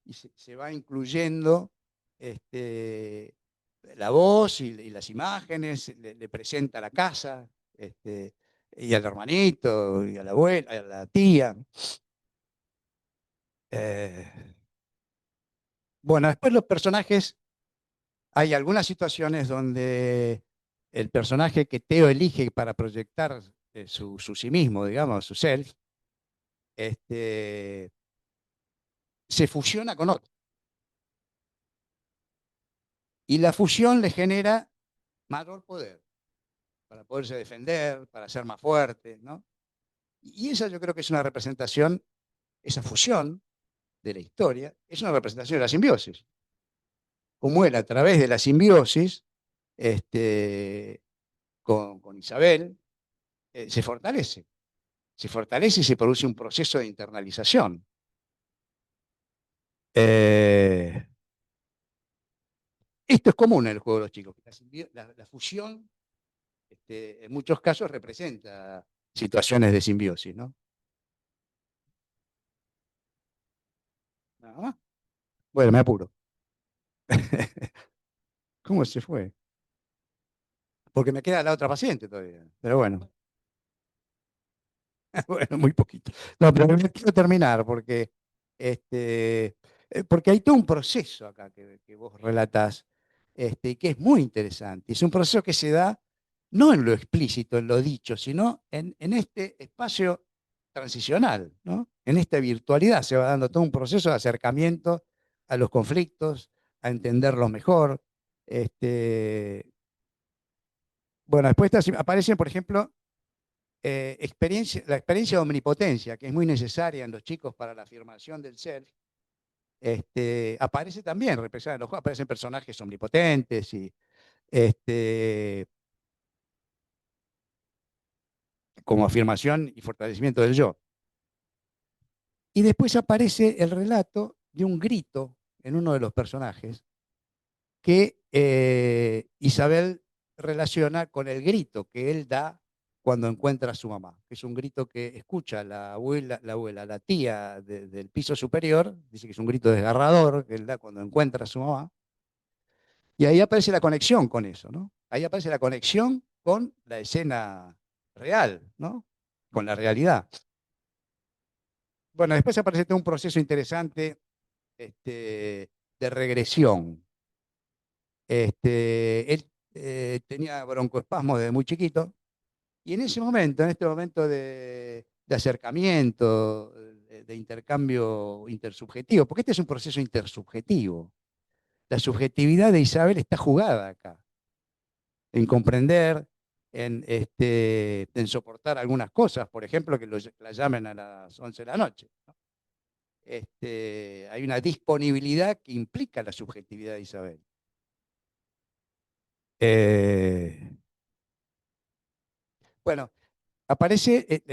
y se va incluyendo la voz y las imágenes, le presenta la casa, y al hermanito, y a la abuela, a la tía. Bueno, después los personajes, hay algunas situaciones donde el personaje que Teo elige para proyectar su sí mismo, digamos, su self, se fusiona con otro. Y la fusión le genera mayor poder para poderse defender, para ser más fuerte, ¿no? Y esa yo creo que es una representación, esa fusión de la historia, es una representación de la simbiosis. Como él, a través de la simbiosis, con Isabel, se fortalece y se produce un proceso de internalización. Esto es común en el juego de los chicos. La fusión, en muchos casos, representa situaciones de simbiosis, ¿no? Nada más. Bueno, me apuro. ¿Cómo se fue? Porque me queda la otra paciente todavía. Pero bueno, bueno, muy poquito. No, pero quiero terminar porque hay todo un proceso acá que vos relatás, que es muy interesante. Es un proceso que se da no en lo explícito, en lo dicho, sino en este espacio transicional, ¿no? En esta virtualidad se va dando todo un proceso de acercamiento a los conflictos, a entenderlos mejor. Bueno, después aparecen, por ejemplo, la experiencia de omnipotencia, que es muy necesaria en los chicos para la afirmación del self, aparece también, representada en los juegos, aparecen personajes omnipotentes y como afirmación y fortalecimiento del yo. Y después aparece el relato de un grito en uno de los personajes que Isabel relaciona con el grito que él da cuando encuentra a su mamá, que es un grito que escucha la tía del piso superior, dice que es un grito desgarrador que él da cuando encuentra a su mamá, y ahí aparece la conexión con eso, ¿no? Ahí aparece la conexión con la escena real, ¿no? Con la realidad. Bueno, después aparece todo un proceso interesante de regresión. Él tenía broncoespasmos desde muy chiquito, y en ese momento, en este momento de acercamiento, de intercambio intersubjetivo, porque este es un proceso intersubjetivo, la subjetividad de Isabel está jugada acá, en comprender, en soportar algunas cosas, por ejemplo, que la llamen a las 11 de la noche, ¿no? Hay una disponibilidad que implica la subjetividad de Isabel. Bueno, aparece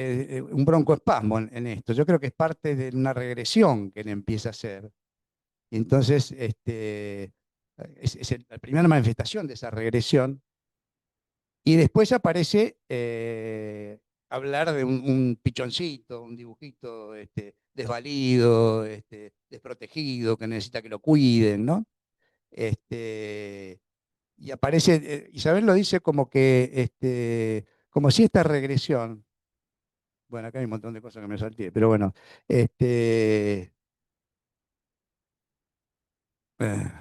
un broncoespasmo en esto. Yo creo que es parte de una regresión que él empieza a hacer. Y entonces, es la primera manifestación de esa regresión. Y después aparece hablar de un pichoncito, un dibujito desvalido, desprotegido, que necesita que lo cuiden, ¿no? Y aparece, Isabel lo dice como si esta regresión, bueno, acá hay un montón de cosas que me salté, pero bueno, eh,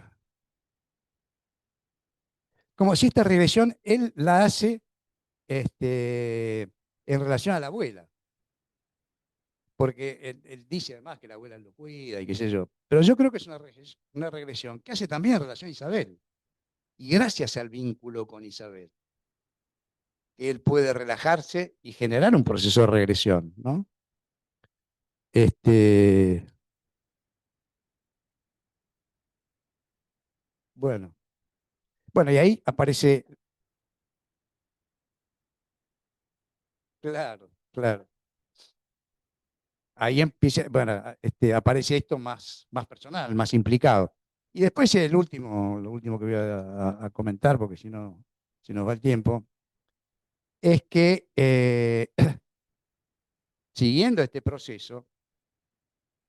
como si esta regresión él la hace en relación a la abuela. Porque él dice además que la abuela lo cuida y qué sé yo. Pero yo creo que es una regresión que hace también en relación a Isabel. Y gracias al vínculo con Isabel, que él puede relajarse y generar un proceso de regresión, ¿no? Este, bueno, bueno, y ahí aparece, claro, claro. Ahí empieza, bueno, aparece esto más personal, más implicado. Y después lo último que voy a comentar, porque si no, se nos va el tiempo, es que siguiendo este proceso,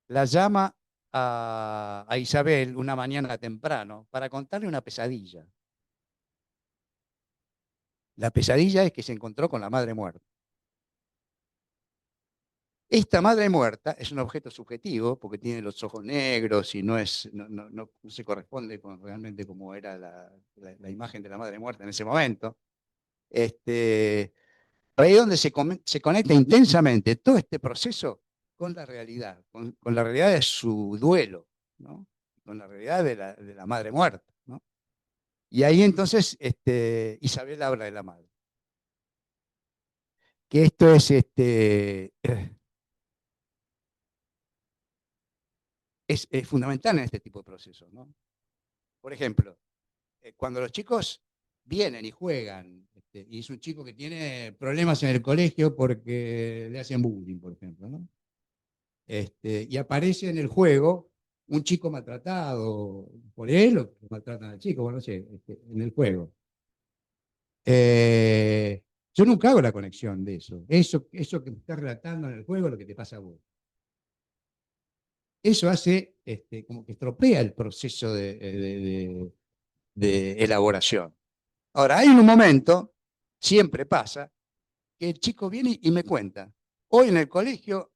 la llama a Isabel una mañana temprano para contarle una pesadilla. La pesadilla es que se encontró con la madre muerta. Esta madre muerta es un objeto subjetivo porque tiene los ojos negros y no se corresponde con realmente como era la imagen de la madre muerta en ese momento. Ahí es donde se conecta intensamente todo este proceso con la realidad, con la realidad de su duelo, ¿no? Con la realidad de la madre muerta, ¿no? Y ahí entonces Isabel habla de la madre. Que esto es fundamental en este tipo de procesos, ¿no? Por ejemplo, cuando los chicos vienen y juegan, y es un chico que tiene problemas en el colegio porque le hacen bullying, por ejemplo, ¿no? Y aparece en el juego un chico maltratado por él o que maltratan al chico, bueno, no sé, en el juego. Yo nunca hago la conexión de eso. Eso que me estás relatando en el juego es lo que te pasa a vos. Eso hace como que estropea el proceso de elaboración. Ahora, hay un momento, siempre pasa, que el chico viene y me cuenta. Hoy en el colegio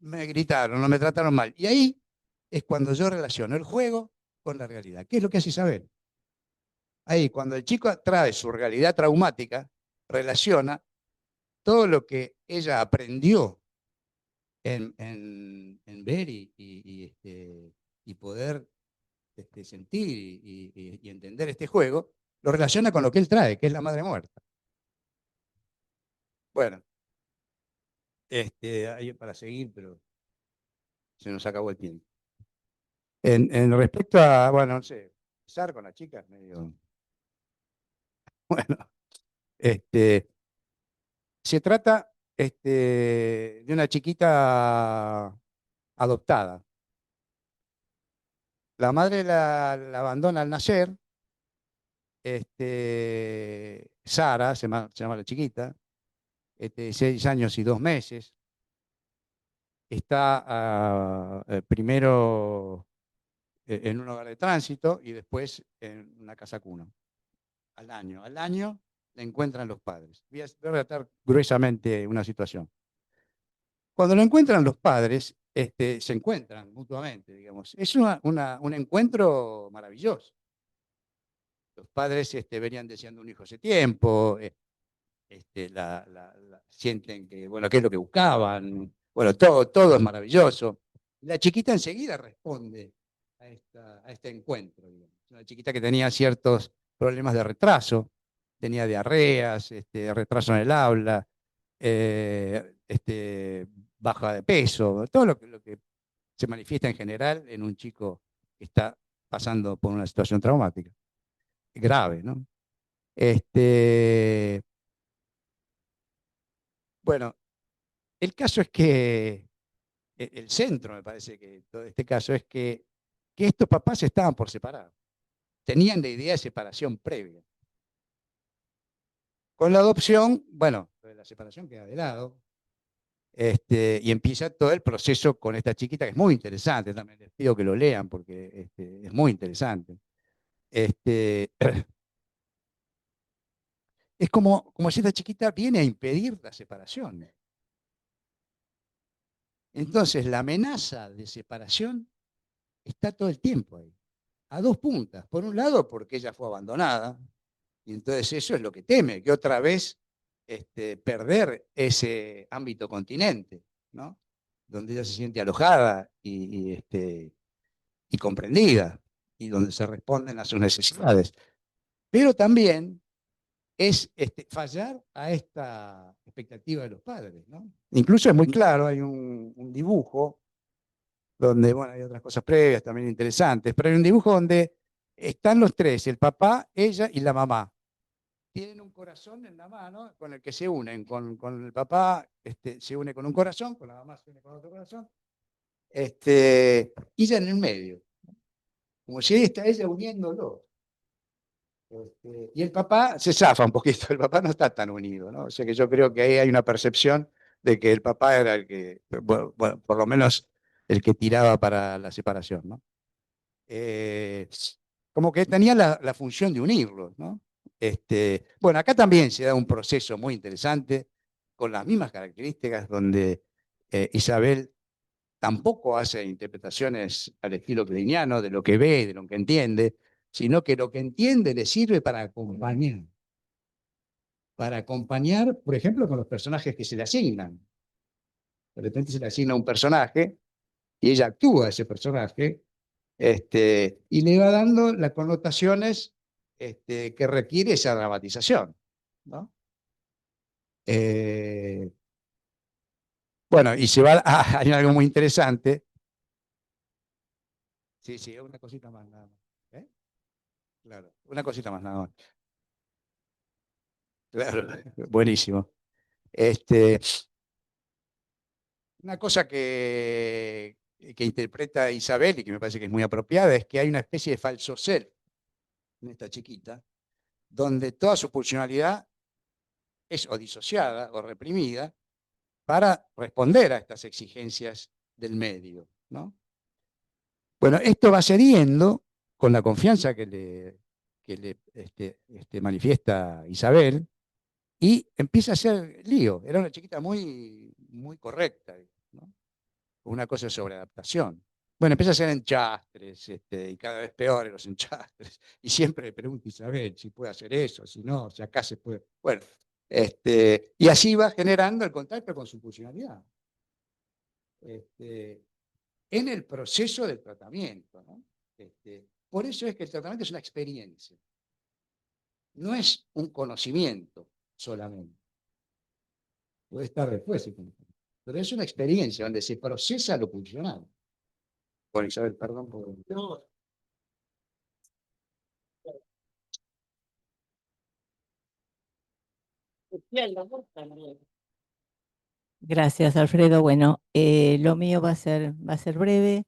me gritaron, no me trataron mal. Y ahí es cuando yo relaciono el juego con la realidad. ¿Qué es lo que hace Isabel? Ahí, cuando el chico trae su realidad traumática, relaciona todo lo que ella aprendió en ver y poder sentir y entender este juego, lo relaciona con lo que él trae, que es la madre muerta. Bueno, hay para seguir, pero se nos acabó el tiempo. En respecto a, bueno, no sé, empezar con las chicas, medio. Bueno, se trata de una chiquita adoptada. La madre la abandona al nacer. Sara, se llama la chiquita, 6 años y 2 meses. Está primero en un hogar de tránsito y después en una casa cuna. Al año le encuentran los padres. Voy a relatar gruesamente una situación. Cuando lo encuentran los padres, se encuentran mutuamente, digamos. Es un encuentro maravilloso. Los padres venían deseando un hijo hace tiempo, sienten que, bueno, qué es lo que buscaban. Bueno, todo es maravilloso. La chiquita enseguida responde a este encuentro. Digamos. Una chiquita que tenía ciertos problemas de retraso, tenía diarreas, retraso en el habla, baja de peso, todo lo que se manifiesta en general en un chico que está pasando por una situación traumática, grave, ¿no? Bueno, el caso es que el centro, me parece que todo este caso es que estos papás estaban por separar. Tenían la idea de separación previa. Con la adopción, bueno, la separación queda de lado. Y empieza todo el proceso con esta chiquita que es muy interesante. También les pido que lo lean porque es muy interesante. Es como si esta chiquita viene a impedir la separación. Entonces, la amenaza de separación está todo el tiempo ahí. a dos puntas. Por un lado, porque ella fue abandonada, y entonces eso es lo que teme, que otra vez perder ese ámbito continente, ¿no? Donde ella se siente alojada y comprendida, y donde se responden a sus necesidades. Pero también es fallar a esta expectativa de los padres, ¿no? Incluso es muy claro, hay un dibujo donde, bueno, hay otras cosas previas también interesantes, pero hay un dibujo donde están los tres, el papá, ella y la mamá. Tienen un corazón en la mano con el que se unen. Con el papá se une con un corazón, con la mamá se une con otro corazón, y ella en el medio. Como si ahí está ella uniéndolo. Y el papá se zafa un poquito, el papá no está tan unido, ¿no? O sea que yo creo que ahí hay una percepción de que el papá era el que, bueno, por lo menos el que tiraba para la separación, ¿no? Como que tenía la función de unirlos, ¿no? Bueno, acá también se da un proceso muy interesante, con las mismas características, donde Isabel tampoco hace interpretaciones al estilo kleiniano de lo que ve, de lo que entiende, sino que lo que entiende le sirve para acompañar. Para acompañar, por ejemplo, con los personajes que se le asignan. De repente se le asigna un personaje y ella actúa ese personaje y le va dando las connotaciones que requiere esa dramatización, ¿no? Bueno, y se va hay algo muy interesante. Sí, sí, una cosita más nada más. ¿Eh? Claro, una cosita más nada más. Claro, buenísimo. Una cosa que interpreta Isabel y que me parece que es muy apropiada es que hay una especie de falso ser en esta chiquita, donde toda su pulsionalidad es o disociada o reprimida para responder a estas exigencias del medio, ¿no? Bueno, esto va cediendo con la confianza que le manifiesta Isabel y empieza a hacer lío. Era una chiquita muy, muy correcta, ¿no? Una cosa sobre adaptación. Bueno, empieza a hacer enchastres y cada vez peores los enchastres. Y siempre le pregunto a Isabel si puede hacer eso, si no, si acá se puede. Bueno, y así va generando el contacto con su funcionalidad. En el proceso del tratamiento, ¿no? Por eso es que el tratamiento es una experiencia. No es un conocimiento solamente. Puede estar después, pero es una experiencia donde se procesa lo funcional. Bueno, Isabel, perdón por... No. Gracias, Alfredo. Bueno, lo mío va a ser breve,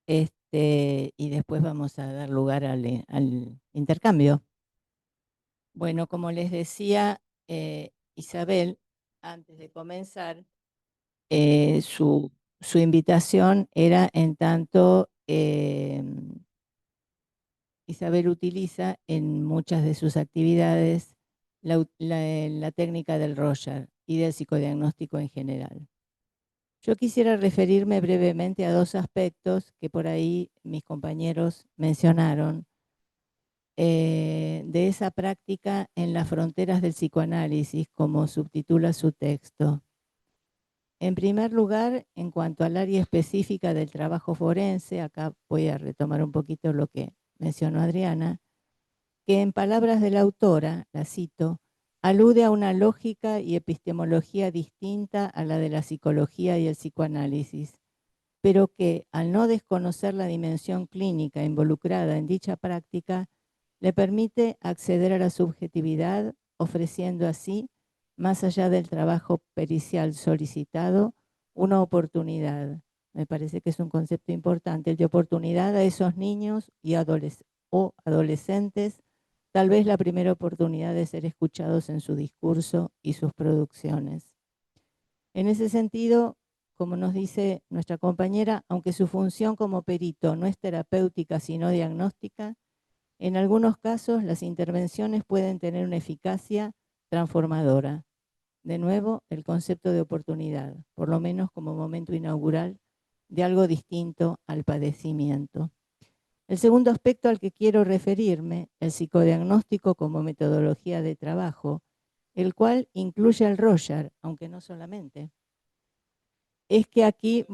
y después vamos a dar lugar al intercambio. Bueno, como les decía, Isabel, antes de comenzar, su invitación era en tanto Isabel utiliza en muchas de sus actividades la técnica del Roger y del psicodiagnóstico en general. Yo quisiera referirme brevemente a dos aspectos que por ahí mis compañeros mencionaron de esa práctica en las fronteras del psicoanálisis, como subtitula su texto. En primer lugar, en cuanto al área específica del trabajo forense, acá voy a retomar un poquito lo que mencionó Adriana, que en palabras de la autora, la cito, alude a una lógica y epistemología distinta a la de la psicología y el psicoanálisis, pero que, al no desconocer la dimensión clínica involucrada en dicha práctica, le permite acceder a la subjetividad, ofreciendo así, más allá del trabajo pericial solicitado, una oportunidad. Me parece que es un concepto importante, el de oportunidad a esos niños y adolescentes, tal vez la primera oportunidad de ser escuchados en su discurso y sus producciones. En ese sentido, como nos dice nuestra compañera, aunque su función como perito no es terapéutica sino diagnóstica, en algunos casos las intervenciones pueden tener una eficacia transformadora. De nuevo, el concepto de oportunidad, por lo menos como momento inaugural de algo distinto al padecimiento. El segundo aspecto al que quiero referirme, el psicodiagnóstico como metodología de trabajo, el cual incluye al Rorschach, aunque no solamente, es que aquí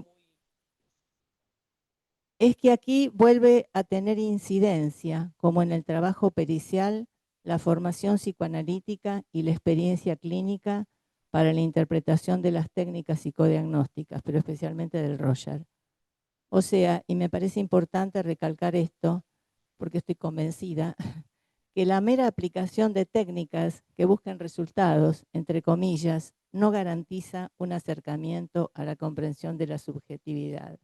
vuelve a tener incidencia, como en el trabajo pericial, la formación psicoanalítica y la experiencia clínica para la interpretación de las técnicas psicodiagnósticas, pero especialmente del Rorschach. O sea, y me parece importante recalcar esto, porque estoy convencida, que la mera aplicación de técnicas que busquen resultados, entre comillas, no garantiza un acercamiento a la comprensión de la subjetividad.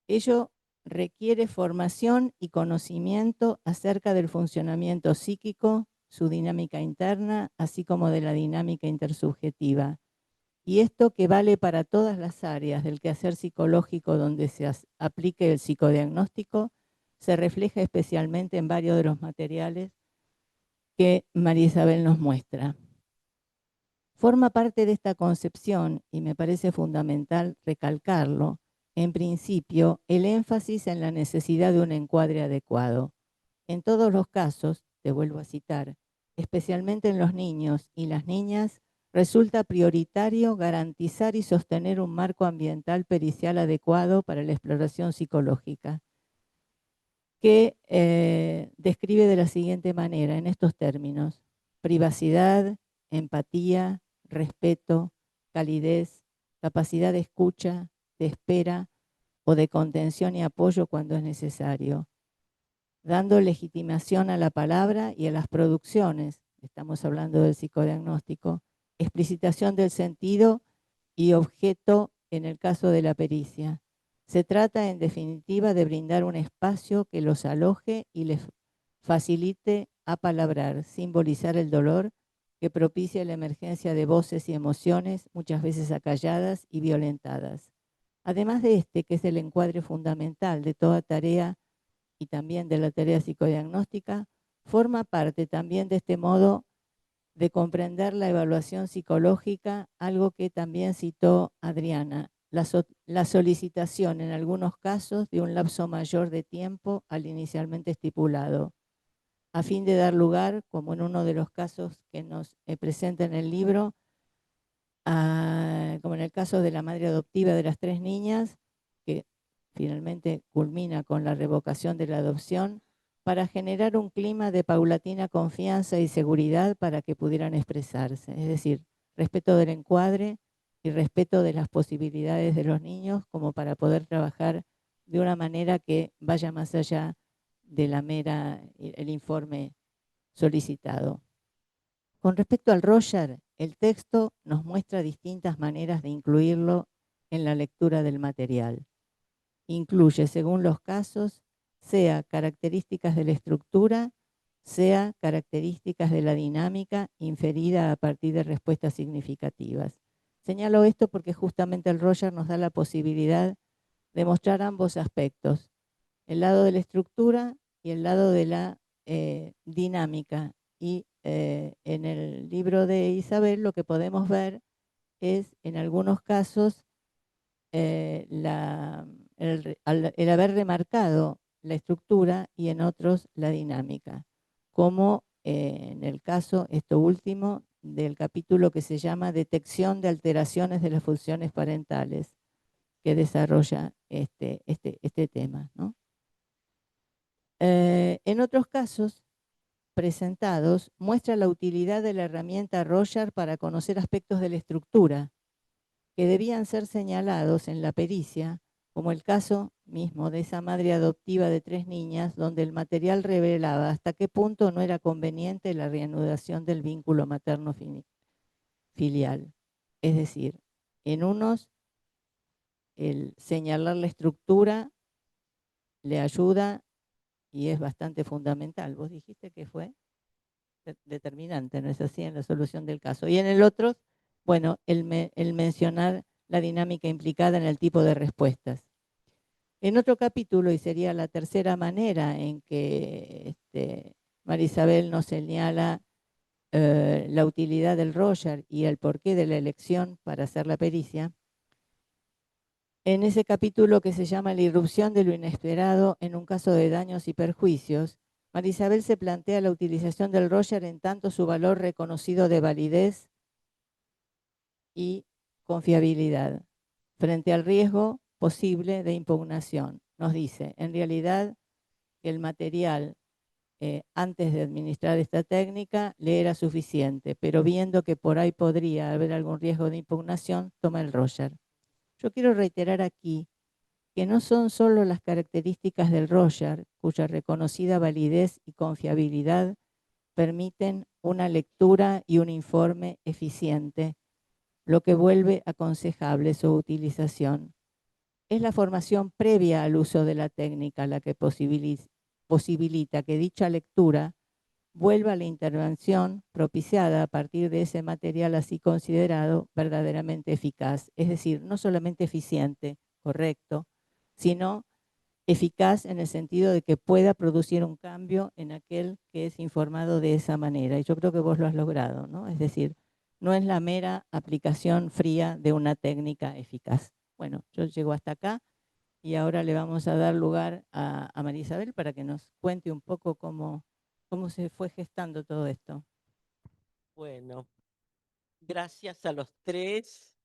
Ello requiere formación y conocimiento acerca del funcionamiento psíquico, su dinámica interna, así como de la dinámica intersubjetiva. Y esto que vale para todas las áreas del quehacer psicológico donde se aplique el psicodiagnóstico, se refleja especialmente en varios de los materiales que María Isabel nos muestra. Forma parte de esta concepción, y me parece fundamental recalcarlo, en principio, el énfasis en la necesidad de un encuadre adecuado. En todos los casos, te vuelvo a citar, especialmente en los niños y las niñas, resulta prioritario garantizar y sostener un marco ambiental pericial adecuado para la exploración psicológica, que describe de la siguiente manera, en estos términos: privacidad, empatía, respeto, calidez, capacidad de escucha, de espera o de contención y apoyo cuando es necesario, dando legitimación a la palabra y a las producciones, estamos hablando del psicodiagnóstico, explicitación del sentido y objeto en el caso de la pericia. Se trata, en definitiva, de brindar un espacio que los aloje y les facilite apalabrar, simbolizar el dolor que propicia la emergencia de voces y emociones, muchas veces acalladas y violentadas. Además de este, que es el encuadre fundamental de toda tarea y también de la tarea psicodiagnóstica, forma parte también de este modo de comprender la evaluación psicológica, algo que también citó Adriana, la solicitación en algunos casos de un lapso mayor de tiempo al inicialmente estipulado, a fin de dar lugar, como en uno de los casos que nos presenta en el libro, como en el caso de la madre adoptiva de las 3 niñas, que finalmente culmina con la revocación de la adopción, para generar un clima de paulatina confianza y seguridad para que pudieran expresarse. Es decir, respeto del encuadre y respeto de las posibilidades de los niños como para poder trabajar de una manera que vaya más allá de la el informe solicitado. Con respecto al Rorschach, el texto nos muestra distintas maneras de incluirlo en la lectura del material. Incluye, según los casos, sea características de la estructura, sea características de la dinámica inferida a partir de respuestas significativas. Señalo esto porque justamente el Rorschach nos da la posibilidad de mostrar ambos aspectos, el lado de la estructura y el lado de la dinámica. Y en el libro de Isabel lo que podemos ver es, en algunos casos, el haber remarcado la estructura y en otros la dinámica, como en el caso, esto último, del capítulo que se llama Detección de alteraciones de las funciones parentales, que desarrolla este tema, ¿no? En otros casos presentados, muestra la utilidad de la herramienta Rorschach para conocer aspectos de la estructura que debían ser señalados en la pericia, como el caso mismo de esa madre adoptiva de 3 niñas, donde el material revelaba hasta qué punto no era conveniente la reanudación del vínculo materno-filial. Es decir, en unos, el señalar la estructura le ayuda y es bastante fundamental. Vos dijiste que fue determinante, ¿no es así?, en la solución del caso. Y en el otro, bueno, el mencionar la dinámica implicada en el tipo de respuestas. En otro capítulo, y sería la tercera manera en que María Isabel nos señala la utilidad del Rorschach y el porqué de la elección para hacer la pericia, en ese capítulo que se llama La irrupción de lo inesperado en un caso de daños y perjuicios, María Isabel se plantea la utilización del Roger en tanto su valor reconocido de validez y confiabilidad frente al riesgo posible de impugnación. Nos dice, en realidad, que el material antes de administrar esta técnica le era suficiente, pero viendo que por ahí podría haber algún riesgo de impugnación, toma el Roger. Yo quiero reiterar aquí que no son solo las características del Roger, cuya reconocida validez y confiabilidad permiten una lectura y un informe eficiente, lo que vuelve aconsejable su utilización. Es la formación previa al uso de la técnica la que posibilita que dicha lectura vuelva a la intervención propiciada a partir de ese material así considerado verdaderamente eficaz. Es decir, no solamente eficiente, correcto, sino eficaz en el sentido de que pueda producir un cambio en aquel que es informado de esa manera. Y yo creo que vos lo has logrado, ¿no? Es decir, no es la mera aplicación fría de una técnica eficaz. Bueno, yo llego hasta acá y ahora le vamos a dar lugar a María Isabel para que nos cuente un poco cómo se fue gestando todo esto. Bueno, gracias a los tres.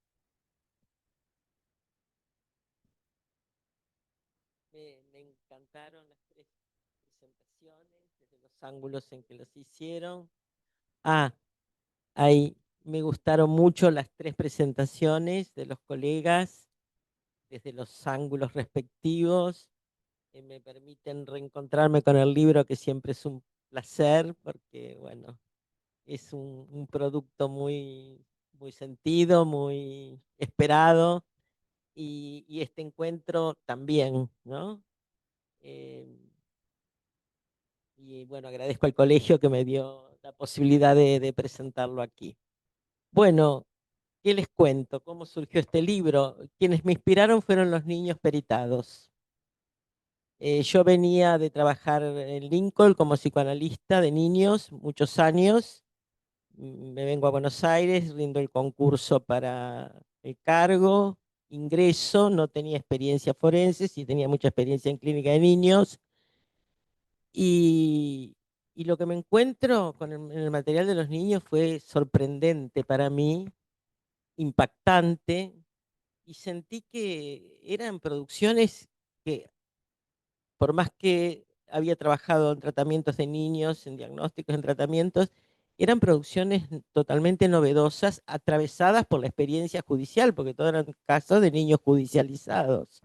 Me encantaron las tres presentaciones, desde los ángulos en que los hicieron. Ahí me gustaron mucho las tres presentaciones de los colegas, desde los ángulos respectivos. Me permiten reencontrarme con el libro, que siempre es un placer, porque, bueno, es un producto muy, muy sentido, muy esperado, y este encuentro también, ¿no? Y bueno, agradezco al colegio que me dio la posibilidad de presentarlo aquí. Bueno, ¿qué les cuento? ¿Cómo surgió este libro? Quienes me inspiraron fueron los niños peritados. Yo venía de trabajar en Lincoln como psicoanalista de niños muchos años. Me vengo a Buenos Aires, rindo el concurso para el cargo, ingreso, no tenía experiencia forense, sí tenía mucha experiencia en clínica de niños. Y, y lo que me encuentro con en el material de los niños fue sorprendente para mí, impactante, y sentí que eran producciones que, por más que había trabajado en tratamientos de niños, en diagnósticos, en tratamientos, eran producciones totalmente novedosas, atravesadas por la experiencia judicial, porque todos eran casos de niños judicializados.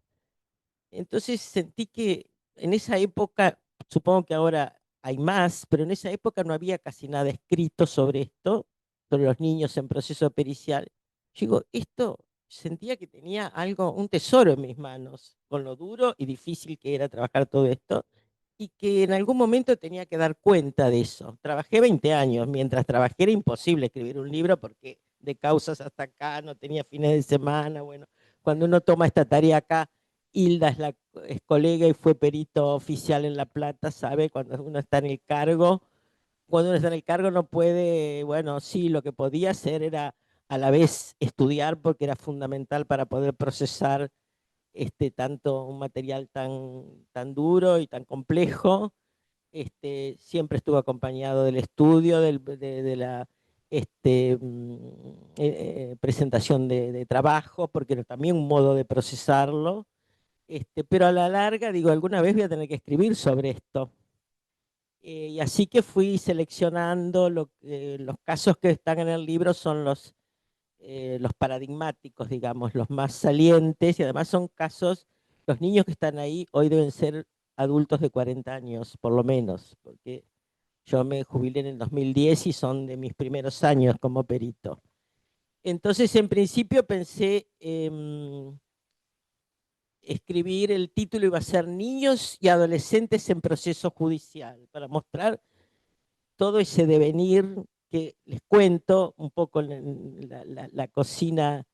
Entonces sentí que en esa época, supongo que ahora hay más, pero en esa época no había casi nada escrito sobre esto, sobre los niños en proceso pericial. Yo digo, esto sentía que tenía algo, un tesoro en mis manos, con lo duro y difícil que era trabajar todo esto, y que en algún momento tenía que dar cuenta de eso. Trabajé 20 años, mientras trabajé era imposible escribir un libro porque de causas hasta acá, no tenía fines de semana, bueno, cuando uno toma esta tarea acá, Hilda es colega y fue perito oficial en La Plata, sabe, cuando uno está en el cargo, cuando uno está en el cargo no puede, bueno, sí, lo que podía hacer era a la vez estudiar porque era fundamental para poder procesar tanto un material tan duro y tan complejo. Siempre estuvo acompañado del estudio, de la presentación de trabajo, porque era también un modo de procesarlo. Pero a la larga, digo, alguna vez voy a tener que escribir sobre esto. Y así que fui seleccionando los casos que están en el libro, son los paradigmáticos, digamos, los más salientes, y además son casos, los niños que están ahí hoy deben ser adultos de 40 años, por lo menos, porque yo me jubilé en el 2010 y son de mis primeros años como perito. Entonces, en principio pensé escribir, el título iba a ser Niños y Adolescentes en Proceso Judicial, para mostrar todo ese devenir que les cuento, un poco la cocina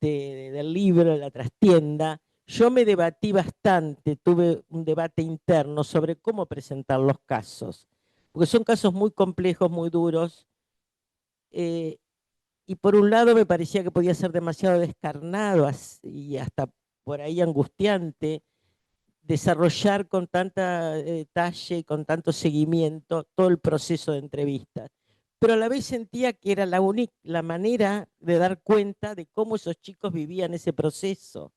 del libro, la trastienda. Yo me debatí bastante, tuve un debate interno sobre cómo presentar los casos, porque son casos muy complejos, muy duros, y por un lado me parecía que podía ser demasiado descarnado y hasta por ahí angustiante desarrollar con tanta detalle y con tanto seguimiento todo el proceso de entrevistas. Pero a la vez sentía que era la manera de dar cuenta de cómo esos chicos vivían ese proceso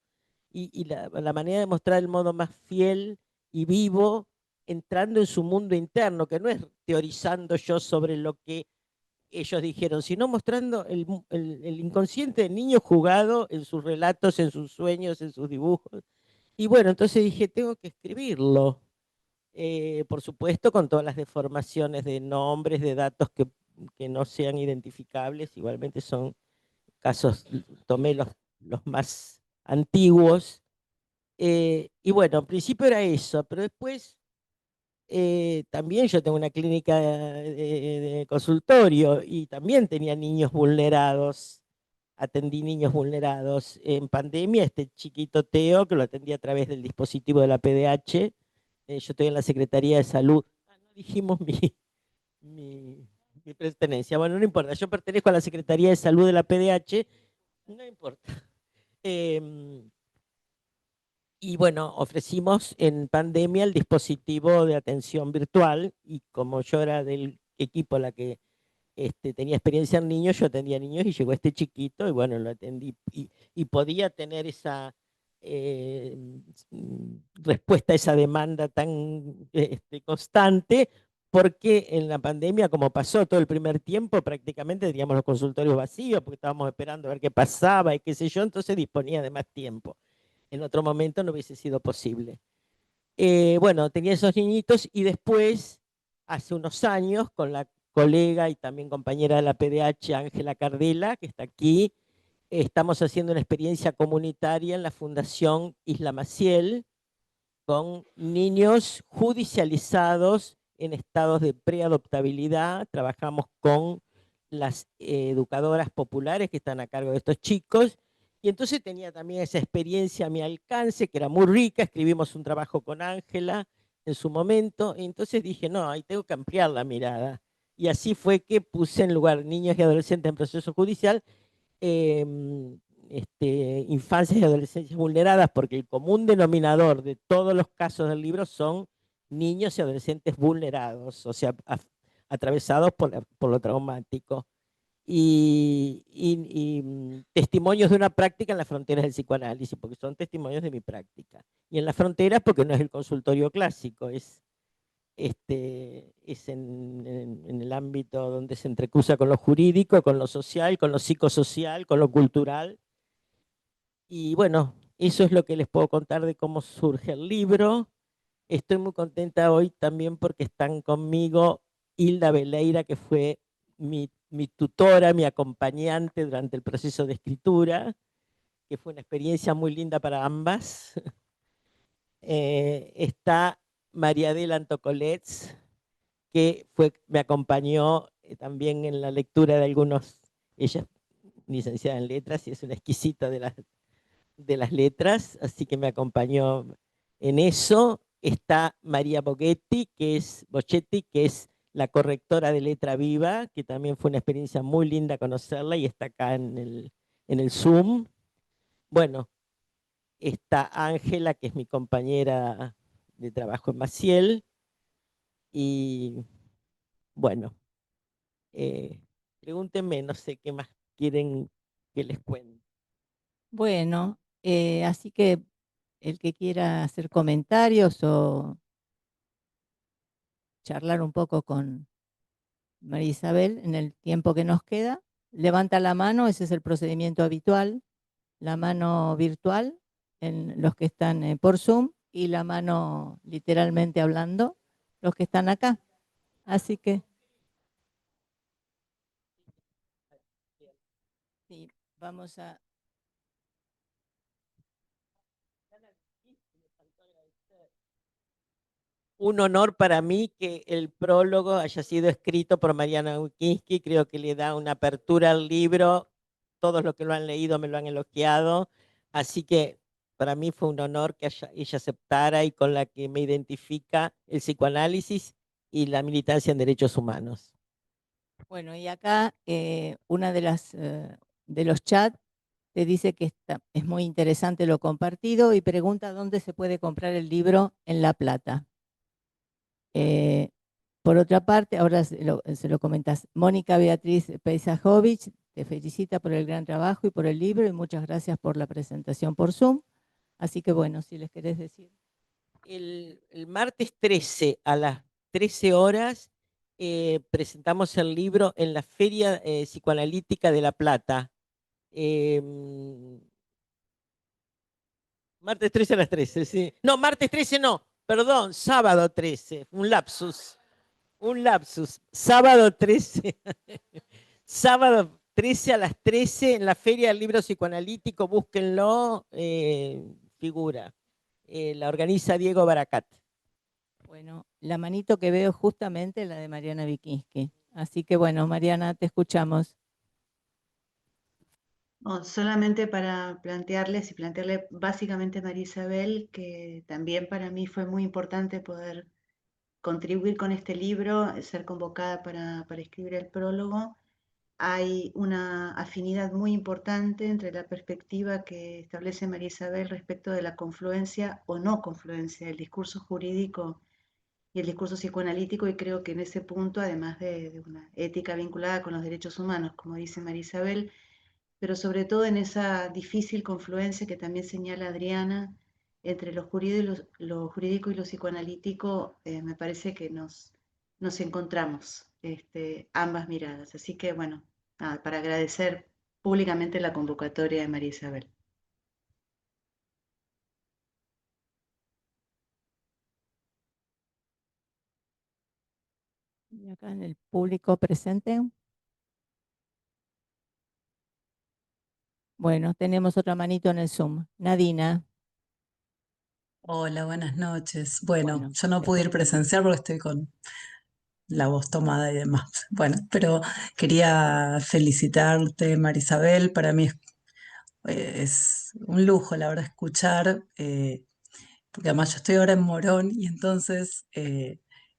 y la manera de mostrar el modo más fiel y vivo entrando en su mundo interno, que no es teorizando yo sobre lo que ellos dijeron, sino mostrando el inconsciente del niño jugado en sus relatos, en sus sueños, en sus dibujos. Y bueno, entonces dije, tengo que escribirlo. Por supuesto, con todas las deformaciones de nombres, de datos que no sean identificables. Igualmente son casos, tomé los más antiguos. Y bueno, en principio era eso, pero después también yo tengo una clínica de consultorio y también tenía niños vulnerados, atendí niños vulnerados. En pandemia, este chiquito Teo, que lo atendí a través del dispositivo de la PDH, yo estoy en la Secretaría de Salud. No dijimos mi, mi pertenencia. Bueno, no importa, yo pertenezco a la Secretaría de Salud de la PDH, no importa. Y bueno, ofrecimos en pandemia el dispositivo de atención virtual y como yo era del equipo la que tenía experiencia en niños, yo atendía a niños y llegó este chiquito y bueno, lo atendí y podía tener esa eh, respuesta a esa demanda tan constante porque en la pandemia, como pasó todo el primer tiempo, prácticamente teníamos los consultorios vacíos porque estábamos esperando a ver qué pasaba y qué sé yo, entonces disponía de más tiempo. En otro momento no hubiese sido posible. Bueno, tenía esos niñitos y después, hace unos años, con la colega y también compañera de la PDH, Ángela Cardela, que está aquí, estamos haciendo una experiencia comunitaria en la Fundación Isla Maciel con niños judicializados en estados de preadoptabilidad. Trabajamos con las educadoras populares que están a cargo de estos chicos. Y entonces tenía también esa experiencia a mi alcance, que era muy rica. Escribimos un trabajo con Ángela en su momento. Y entonces dije, no, ahí tengo que ampliar la mirada. Y así fue que puse en lugar niños y adolescentes en proceso judicial, eh, infancias y adolescencias vulneradas, porque el común denominador de todos los casos del libro son niños y adolescentes vulnerados, o sea, atravesados por lo traumático. Testimonios de una práctica en las fronteras del psicoanálisis, porque son testimonios de mi práctica. Y en las fronteras, porque no es el consultorio clásico, es en el ámbito donde se entrecruza con lo jurídico, con lo social, con lo psicosocial, con lo cultural. Y bueno, eso es lo que les puedo contar de cómo surge el libro. Estoy muy contenta hoy también porque están conmigo Hilda Beleira, que fue mi tutora, mi acompañante durante el proceso de escritura, que fue una experiencia muy linda para ambas. Está María Adela Antocolets, que me acompañó también en la lectura de algunos, ella es licenciada en letras y es una exquisita de las letras, así que me acompañó en eso. Está María Bochetti, que es la correctora de Letra Viva, que también fue una experiencia muy linda conocerla y está acá en el Zoom. Bueno, está Ángela, que es mi compañera de trabajo en Maciel. Y bueno, pregúntenme, no sé qué más quieren que les cuente. Bueno, así que el que quiera hacer comentarios o charlar un poco con María Isabel en el tiempo que nos queda, levanta la mano, ese es el procedimiento habitual, la mano virtual en los que están por Zoom y la mano literalmente hablando los que están acá. Así que sí, vamos a... Un honor para mí que el prólogo haya sido escrito por Mariana Wikinski, creo que le da una apertura al libro, todos los que lo han leído me lo han elogiado, así que para mí fue un honor que ella aceptara y con la que me identifica el psicoanálisis y la militancia en derechos humanos. Bueno, y acá una de los chats te dice que es muy interesante lo compartido y pregunta dónde se puede comprar el libro en La Plata. Por otra parte, ahora se lo comentas, Mónica Beatriz Peisajovich te felicita por el gran trabajo y por el libro y muchas gracias por la presentación por Zoom. Así que bueno, si les querés decir. El martes 13 a las 13 horas presentamos el libro en la Feria Psicoanalítica de La Plata. Martes 13 a las 13, sí. No, martes 13 no, perdón, sábado 13, un lapsus. Un lapsus. Sábado 13. Sábado 13 a las 13 en la Feria del Libro Psicoanalítico, búsquenlo, figura. La organiza Diego Baracat. Bueno, la manito que veo justamente es la de Mariana Vikinski. Así que bueno, Mariana, te escuchamos. Solamente para plantearles y plantearle básicamente a María Isabel que también para mí fue muy importante poder contribuir con este libro, ser convocada para escribir el prólogo. Hay una afinidad muy importante entre la perspectiva que establece María Isabel respecto de la confluencia o no confluencia del discurso jurídico y el discurso psicoanalítico, y creo que en ese punto, además de una ética vinculada con los derechos humanos, como dice María Isabel, pero sobre todo en esa difícil confluencia que también señala Adriana entre lo jurídico y lo psicoanalítico, me parece que nos encontramos ambas miradas. Así que bueno, nada, para agradecer públicamente la convocatoria de María Isabel. Y acá en el público presente. Bueno, tenemos otra manito en el Zoom. Nadina. Hola, buenas noches. Bueno, Bueno, yo no te pude ir escuchamos. presencial porque estoy con la voz tomada y demás. Bueno, pero quería felicitarte, Marisabel. Para mí es un lujo, la verdad, escuchar, porque además yo estoy ahora en Morón y entonces,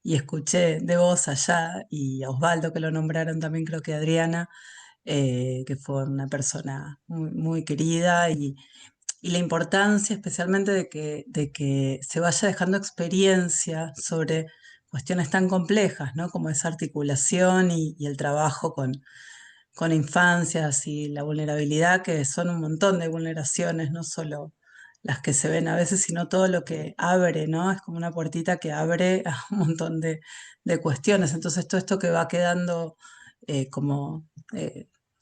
y escuché de vos allá y a Osvaldo que lo nombraron también, creo que Adriana, que fue una persona muy, muy querida y la importancia especialmente de que se vaya dejando experiencia sobre cuestiones tan complejas, ¿no? Como esa articulación y el trabajo con infancias y la vulnerabilidad, que son un montón de vulneraciones, no solo las que se ven a veces, sino todo lo que abre, ¿no? Es como una puertita que abre a un montón de cuestiones. Entonces, todo esto que va quedando como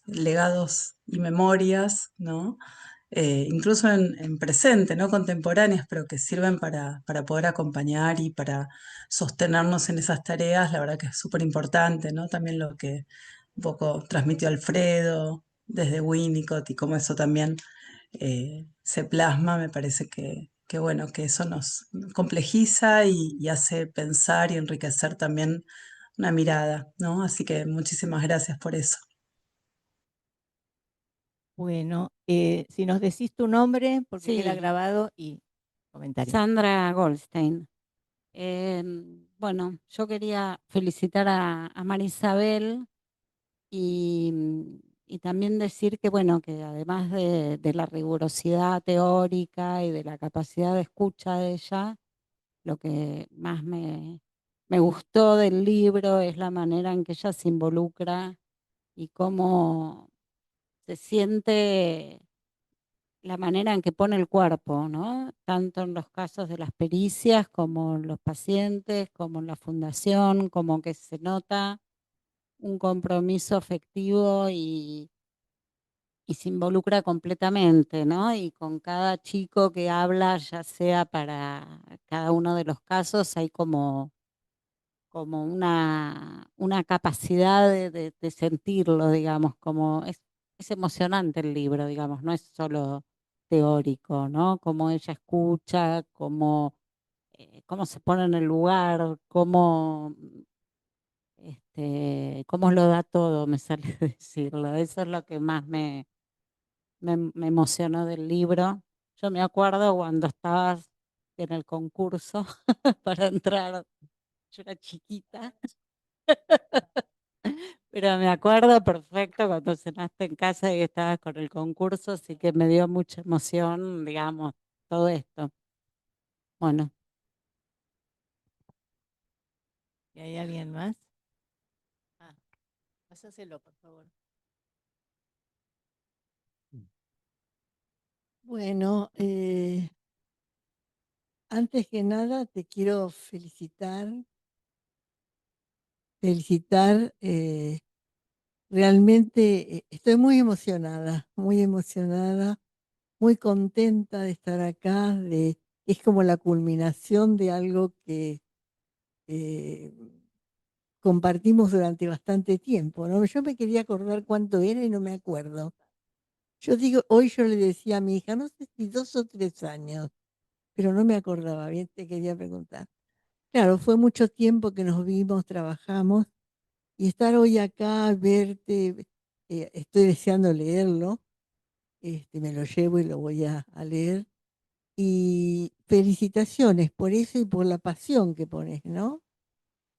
legados y memorias, ¿no? Incluso en presente, ¿no? Contemporáneas, pero que sirven para poder acompañar y para sostenernos en esas tareas, la verdad que es súper importante, ¿no? También lo que un poco transmitió Alfredo desde Winnicott y cómo eso también se plasma, me parece que bueno, que eso nos complejiza y hace pensar y enriquecer también una mirada, ¿no? Así que muchísimas gracias por eso. Bueno, si nos decís tu nombre, porque queda Sí, grabado y comentario. Sandra Goldstein. Bueno, yo quería felicitar a Marisabel y también decir que, bueno, que además de la rigurosidad teórica y de la capacidad de escucha de ella, lo que más me gustó del libro es la manera en que ella se involucra y cómo se siente la manera en que pone el cuerpo, ¿no? Tanto en los casos de las pericias como en los pacientes, como en la fundación, como que se nota un compromiso afectivo y se involucra completamente, ¿no? Y con cada chico que habla, ya sea para cada uno de los casos, hay como una capacidad de sentirlo, digamos, como es emocionante el libro, digamos, no es solo teórico, ¿no? Cómo ella escucha, cómo se pone en el lugar, cómo lo da todo, me sale decirlo. Eso es lo que más me emocionó del libro. Yo me acuerdo cuando estabas en el concurso para entrar, yo era chiquita, Pero me acuerdo perfecto cuando cenaste en casa y estabas con el concurso, así que me dio mucha emoción, digamos, todo esto. Bueno, ¿Y hay alguien más? Ah, pásaselo, por favor. Bueno, antes que nada te quiero felicitar. Realmente estoy muy emocionada, muy contenta de estar acá. Es como la culminación de algo que eh, compartimos durante bastante tiempo, ¿no? Yo me quería acordar cuánto era y no me acuerdo. Yo digo, hoy yo le decía a mi hija, no sé si 2 o 3 años, pero no me acordaba bien, te quería preguntar. Claro, fue mucho tiempo que nos vimos, trabajamos, y estar hoy acá, verte, estoy deseando leerlo, me lo llevo y lo voy a leer. Y felicitaciones por eso y por la pasión que pones, ¿no?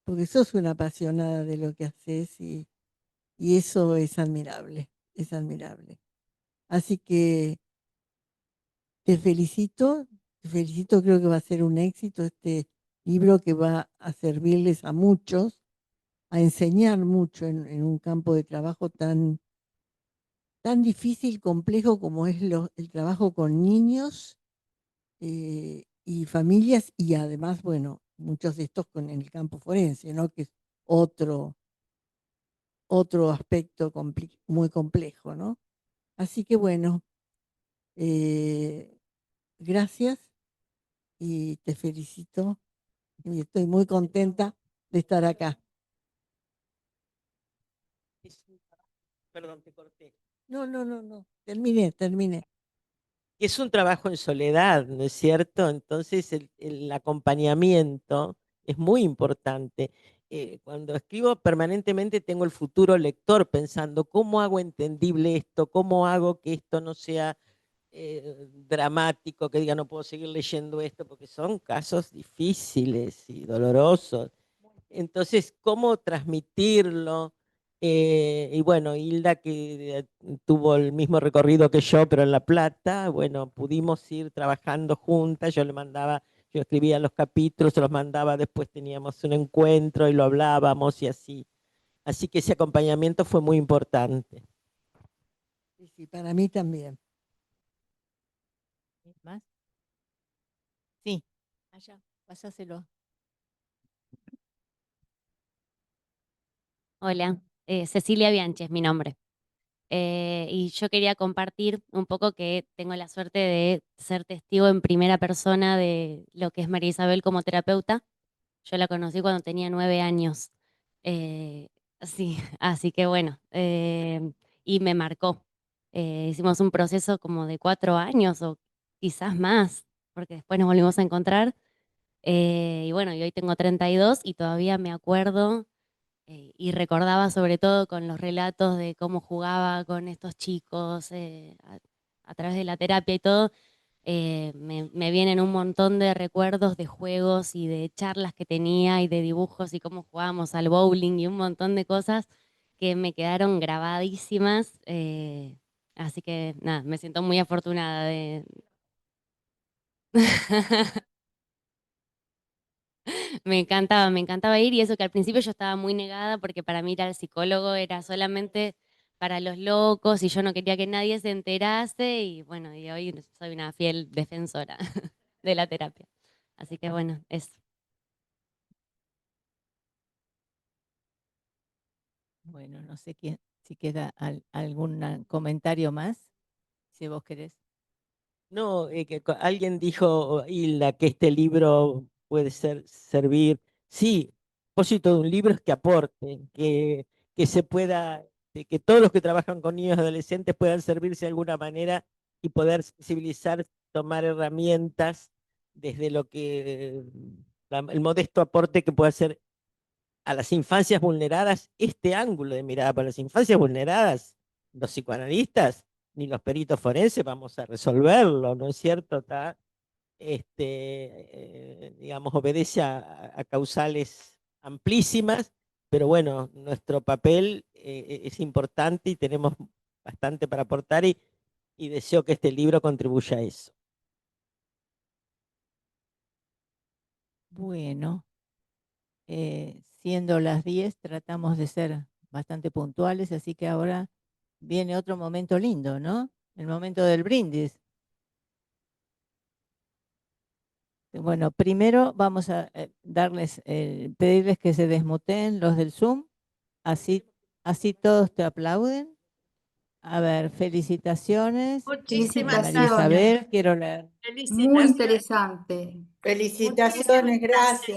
Porque sos una apasionada de lo que haces y eso es admirable, es admirable. Así que te felicito, creo que va a ser un éxito este libro que va a servirles a muchos, a enseñar mucho en un campo de trabajo tan difícil, complejo como es el trabajo con niños y familias y además, bueno, muchos de estos en el campo forense, ¿no? Que es otro, otro aspecto muy complejo, ¿no? Así que bueno, eh, gracias y te felicito y estoy muy contenta de estar acá. Perdón, te corté. No, no, no, no, terminé. Es un trabajo en soledad, ¿no es cierto? Entonces el acompañamiento es muy importante. Cuando escribo permanentemente tengo el futuro lector pensando, ¿cómo hago entendible esto? ¿Cómo hago que esto no sea dramático, que diga no puedo seguir leyendo esto? Porque son casos difíciles y dolorosos. Entonces, ¿cómo transmitirlo? Y bueno, Hilda, que tuvo el mismo recorrido que yo, pero en La Plata, bueno, pudimos ir trabajando juntas, yo escribía los capítulos, se los mandaba, después teníamos un encuentro y lo hablábamos y así. Así que ese acompañamiento fue muy importante. Sí, sí, para mí también. ¿Más? Sí, allá, pásaselo. Hola, Cecilia Bianchi es mi nombre. Y yo quería compartir un poco que tengo la suerte de ser testigo en primera persona de lo que es María Isabel como terapeuta. Yo la conocí cuando tenía 9 años. Eh, sí, así que bueno, y me marcó. Hicimos un proceso como de 4 años o quizás más, porque después nos volvimos a encontrar. Y bueno, y hoy tengo 32 y todavía me acuerdo y recordaba sobre todo con los relatos de cómo jugaba con estos chicos a través de la terapia y todo, me vienen un montón de recuerdos de juegos y de charlas que tenía y de dibujos y cómo jugábamos al bowling y un montón de cosas que me quedaron grabadísimas. Así que nada, me siento muy afortunada de... me encantaba ir y eso que al principio yo estaba muy negada porque para mí ir al psicólogo era solamente para los locos y yo no quería que nadie se enterase y bueno, y hoy soy una fiel defensora de la terapia. Así que bueno, eso. Bueno, no sé si queda algún comentario más, si vos querés. No, alguien dijo, Hilda, que este libro puede servir. Sí, el propósito de un libro es que aporte, que se pueda, que todos los que trabajan con niños y adolescentes puedan servirse de alguna manera y poder sensibilizar, tomar herramientas desde lo que el modesto aporte que puede hacer a las infancias vulneradas, este ángulo de mirada para las infancias vulneradas, los psicoanalistas ni los peritos forenses vamos a resolverlo, ¿no es cierto? Digamos, obedece a causales amplísimas, pero bueno, nuestro papel es importante y tenemos bastante para aportar y deseo que este libro contribuya a eso. Bueno, siendo las 10, tratamos de ser bastante puntuales, así que ahora viene otro momento lindo, ¿no? El momento del brindis. Bueno, primero vamos a pedirles que se desmuteen los del Zoom, así todos te aplauden. A ver, felicitaciones. Muchísimas María Isabel, quiero leer. Muy interesante. Felicitaciones, gracias.